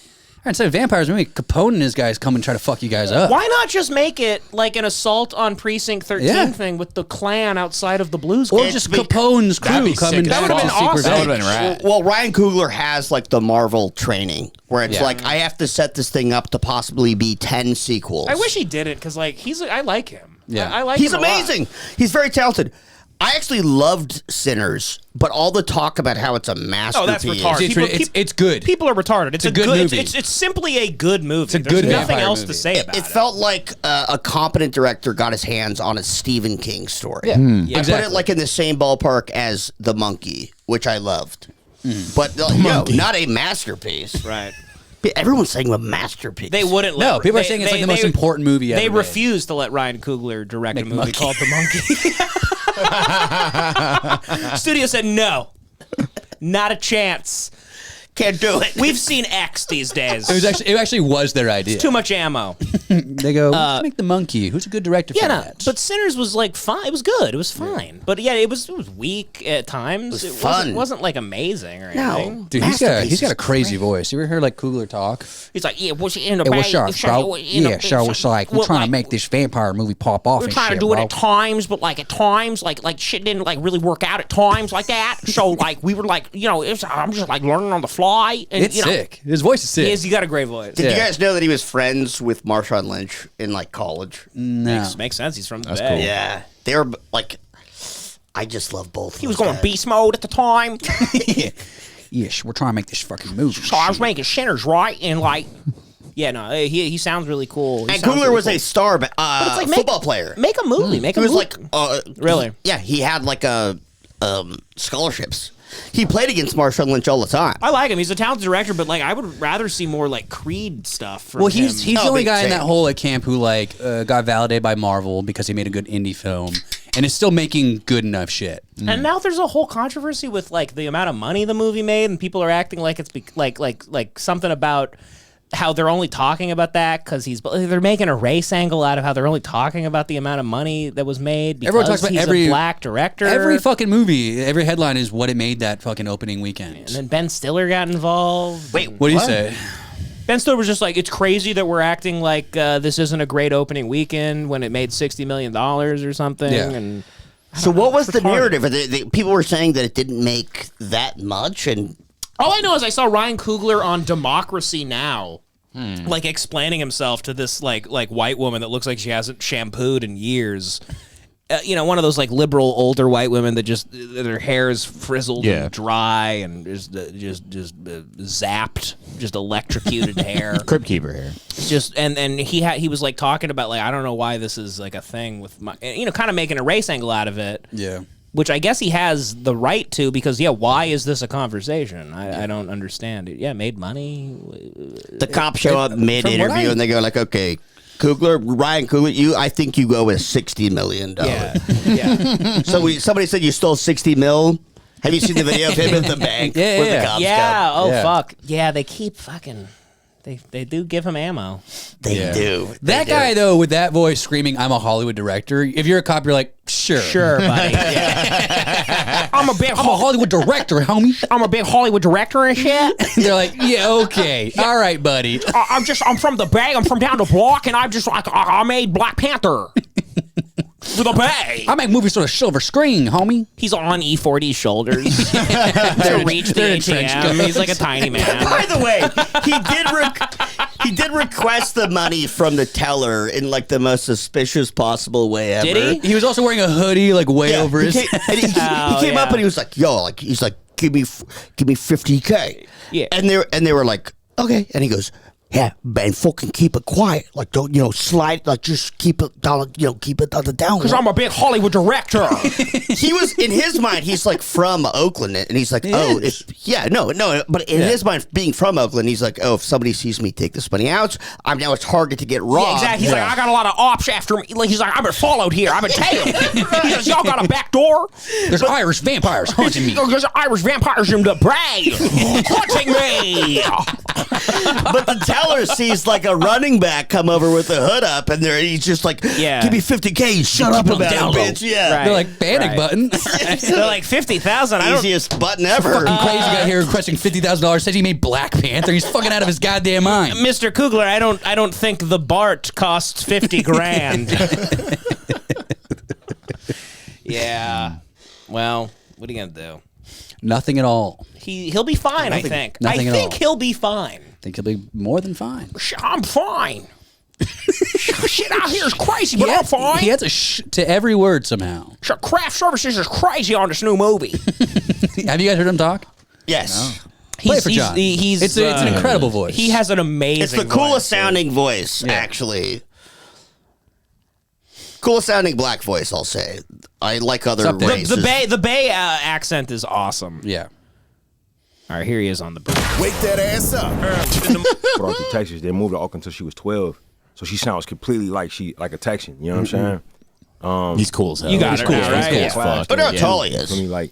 instead of vampires, maybe Capone and his guys come and try to fuck you guys up. Why not just make it like an assault on Precinct 13 thing with the clan outside of the Blues? Or just Capone's crew coming That would have been awesome. That would have been rad. Well, Ryan Coogler has like the Marvel training where it's like, I have to set this thing up to possibly be 10 sequels. I wish he did it because like I like him. Yeah. I like He's him a lot. amazing. He's very talented. I actually loved Sinners, but all the talk about how it's a masterpiece. Oh, that's retarded. It's good. People are retarded. It's a good movie. It's simply a good movie. It's a good There's nothing vampire else movie. to say about it. It felt like a competent director got his hands on a Stephen King story. Yeah, I put it like in the same ballpark as The Monkey, which I loved. But not a masterpiece. Right. Everyone's saying a masterpice. They wouldn't let... No, people are saying it's like the most important movie ever They made. refused to let Ryan Coogler direct a movie called The Monkey. Studio said no. Not a chance. Can't do it. We've seen X these days. It actually was their idea. It's too much ammo. They go, let's make The Monkey. Who's a good director for that? But Sinners was like fine. It was good. It was fine. But yeah, it was weak at times. It was fun. Wasn't like amazing or anything. Dude, he's got a crazy voice. You ever heard like Coogler talk? He's like, yeah, what's in the Hey, what's up, bro? Yeah, so it's like we're trying to make this vampire movie pop off. We're and trying shit, to do it bro. at times, but like at times, like shit didn't like really work out at times like that. So like we were like, I'm just like learning on the fly. And, It's sick. His voice is sick. He got a great voice. Did you guys know that he was friends with Marshawn Lynch in like college? No. Makes sense. He's from the That's Bay. cool. Yeah, they were like. I just love both. He was going beast mode at the time. Yes, we're trying to make this fucking movie. So I was making Sinners, right? And like, yeah, no, he sounds really cool. And Coogler was a star football player. Make a movie. Make a He was movie. like, really? He had like scholarships. He played against Marshawn Lynch all the time. I like him. He's a talented director, but like I would rather see more like Creed stuff from Well, him. he's the only guy in that whole like camp who like got validated by Marvel because he made a good indie film and is still making good enough shit. And now there's a whole controversy with like the amount of money the movie made, and people are acting like it's like something about how they're only talking about that because they're making a race angle out of how they're only talking about the amount of money that was made because Everyone talks about he's every a black director. Every fucking movie, every headline is what it made that fucking opening weekend. And then Ben Stiller got involved. Wait, what do you say? Ben Stiller was just like, it's crazy that we're acting like this isn't a great opening weekend when it made $60 million or something. Yeah. And so what was the narrative? People were saying that it didn't make that much, and all I know is I saw Ryan Coogler on Democracy Now! Like explaining himself to this like white woman that looks like she hasn't shampooed in years. One of those like liberal older white women that just their hair is frizzled and dry and just zapped, just electrocuted hair, Crypt keeper hair. Just and he was like talking about like I don't know why this is like a thing with my kind of making a race angle out of it. Yeah. Which I guess he has the right to because, why is this a conversation? I don't understand it. Yeah, made money. The cops show up mid-interview and they go like, okay, Ryan Coogler, I think you go with $60 million. Yeah. So somebody said you stole $60 million. Have you seen the video of him at the bank? Yeah, with yeah. the cops Yeah. come? Oh, fuck. Yeah, they keep fucking... They do give him ammo. They do. That guy, though, with that voice screaming, I'm a Hollywood director, if you're a cop, you're like, sure. Sure, buddy. I'm a Hollywood director, homie. I'm a big Hollywood director and shit. They're like, yeah, okay. All right, buddy. I'm from the Bay. I'm from down the block, and I made Black Panther. for the Bay. I make movies on a silver screen, homie. He's on E40's shoulders to reach the ATM. He's like a tiny man. By the way, he did request the money from the teller in like the most suspicious possible way ever. Did he? He was also wearing a hoodie, like way over his head. He came up and he was like, "Yo," like he's like, "Give me $50K." Yeah. And they were like, "Okay." And he goes, "Yeah, man, fucking keep it quiet. Like, don't, slide, like, just keep it down, keep it on the down. Because I'm a big Hollywood director. He was, in his mind, he's like from Oakland, and he's like, no, but in his mind, being from Oakland, he's like, oh, if somebody sees me take this money out, I'm now a target to get robbed. Yeah, exactly. He's like, I got a lot of ops after me. Like, he's like, I've been followed here. I've been tailed. He says, y'all got a back door? There's Irish vampires hunting me. There's Irish vampires in the Bray hunting me. But the teller sees like a running back come over with the hood up, and he's just like, give me $50K. Shut up about it, bitch. Yeah. Right. They're like, panic button. They're like, 50,000. Easiest button ever. Fucking crazy guy here requesting $50,000. Says he made Black Panther. He's fucking out of his goddamn mind. Mr. Coogler, I don't think the Bart costs 50 grand. Yeah. Well, what are you gonna do? Nothing at all. He'll be fine. I think. I think he'll be fine. I think he'll be more than fine. I'm fine. Shit out here is crazy, but I'm fine. He has to every word somehow. Craft Services is crazy on this new movie. Have you guys heard him talk? Yes. Play it for John. It's an incredible voice. He has an amazing It's the coolest sounding voice, actually. Coolest sounding black voice, I'll say. I like other races. The Bay accent is awesome. Yeah. All right, here he is on the bridge. Wake that ass up. Brought to Texas. They moved to Oakland until she was 12. So she sounds completely like a Texan. You know what I'm saying? He's cool as hell. You got it, cool. right? He's cool as fuck. But how tall he is. I mean, like,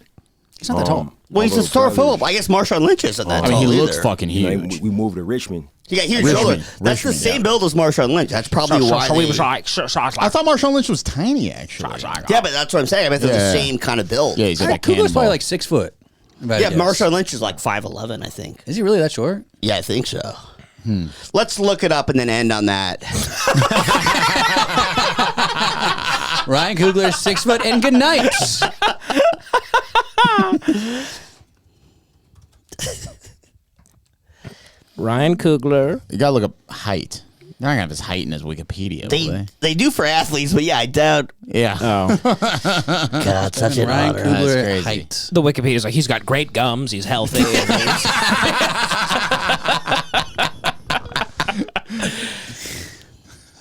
he's not that tall. Well, he's a star Phillip. I guess Marshawn Lynch isn't that tall he either. looks fucking huge. We moved to Richmond. He got huge shoulders. That's the same build as Marshawn Lynch. That's probably why. So he was like, I thought Marshawn Lynch was tiny, actually. Yeah, but that's what I'm saying. I bet they're the same kind of build. Yeah, he's like a Coogler's probably cannonball. like 6 foot. Yeah, Marshawn Lynch is like 5'11", I think. Is he really that short? Yeah, I think so. Let's look it up and then end on that. Ryan Coogler, 6 foot, and good night. Ryan Coogler. You gotta look up height. They're not gonna have his height in his Wikipedia. will they? They do for athletes, but yeah, I doubt. Yeah. Oh. God, such an Ryan honor. Coogler, height. The Wikipedia's like, he's got great gums. He's healthy.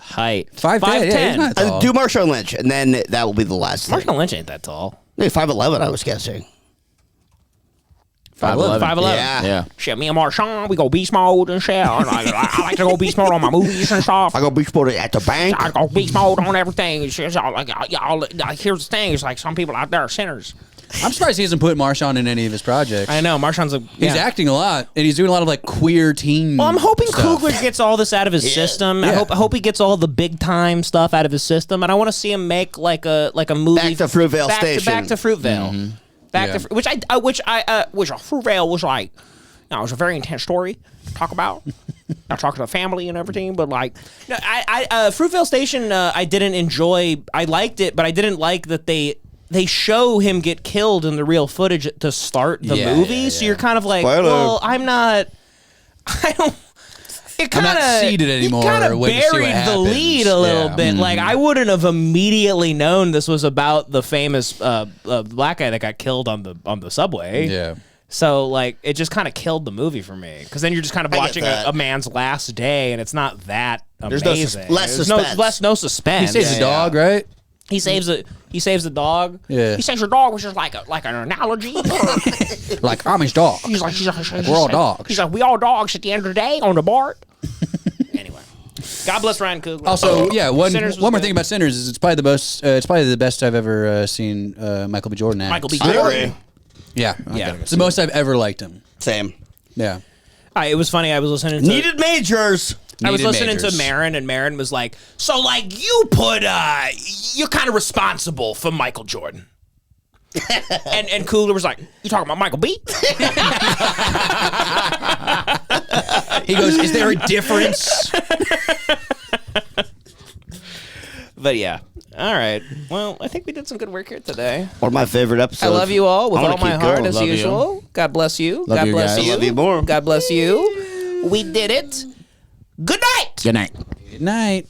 Height. 5'10". Yeah, he's not tall. Do Marshawn Lynch, and then that will be the last thing. Marshawn Lynch ain't that tall. Maybe 5'11", I was guessing. 5'11". 5'11". Yeah. Shit, me and Marshawn, we go beast mode and shit. I like to go beast mode on my movies and stuff. I go beach board at the bank. I go beast mode on everything. It's just, like, here's the thing. It's like some people out there are sinners. I'm surprised he hasn't put Marshawn in any of his projects. I know. Marshawn's He's acting a lot, and he's doing a lot of like queer teen. Well, I'm hoping stuff. Coogler gets all this out of his system. Yeah. I hope he gets all the big time stuff out of his system, and I want to see him make like a movie. Back to Fruitvale Station. Back to Fruitvale. Which Fruitvale was like. It was a very intense story to talk about. I talked to the family and everything, but like, no, Fruitvale Station, I didn't enjoy. I liked it, but I didn't like that they show him get killed in the real footage to start the movie. So you're kind of like, well, I'm not. I don't. It kind of seated anymore. It kind of buried the lead a little bit. Like I wouldn't have immediately known this was about the famous black guy that got killed on the subway. Yeah. So, like, it just kind of killed the movie for me. Because then you're just kind of watching a man's last day, and it's not that amazing. There's no suspense. He saves the dog, right? He saves the dog. Yeah. He saves your dog, which is like an analogy. Like Amish dog. He's like we're all dogs. He's like, we all dogs at the end of the day on the BART. Anyway. God bless Ryan Coogler. Also, one more good. thing about Sinners is it's probably the best I've ever seen Michael B. Jordan act. Michael B. Jordan. Yeah. It's the most I've ever liked him. Same. Yeah. It was funny. I was listening to Needed Majors. I was listening to Marin, and Marin was like, "So, like, you're kind of responsible for Michael Jordan." and Coogler was like, "You talking about Michael B?" He goes, "Is there a difference?" But yeah, All right. Well, I think we did some good work here today. One of my favorite episodes. I love you all with I wanna all my keep heart going. as Love you. usual. God bless you. Love God you bless guys. you. Love you more. God bless you. We did it. Good night. Good night. Good night.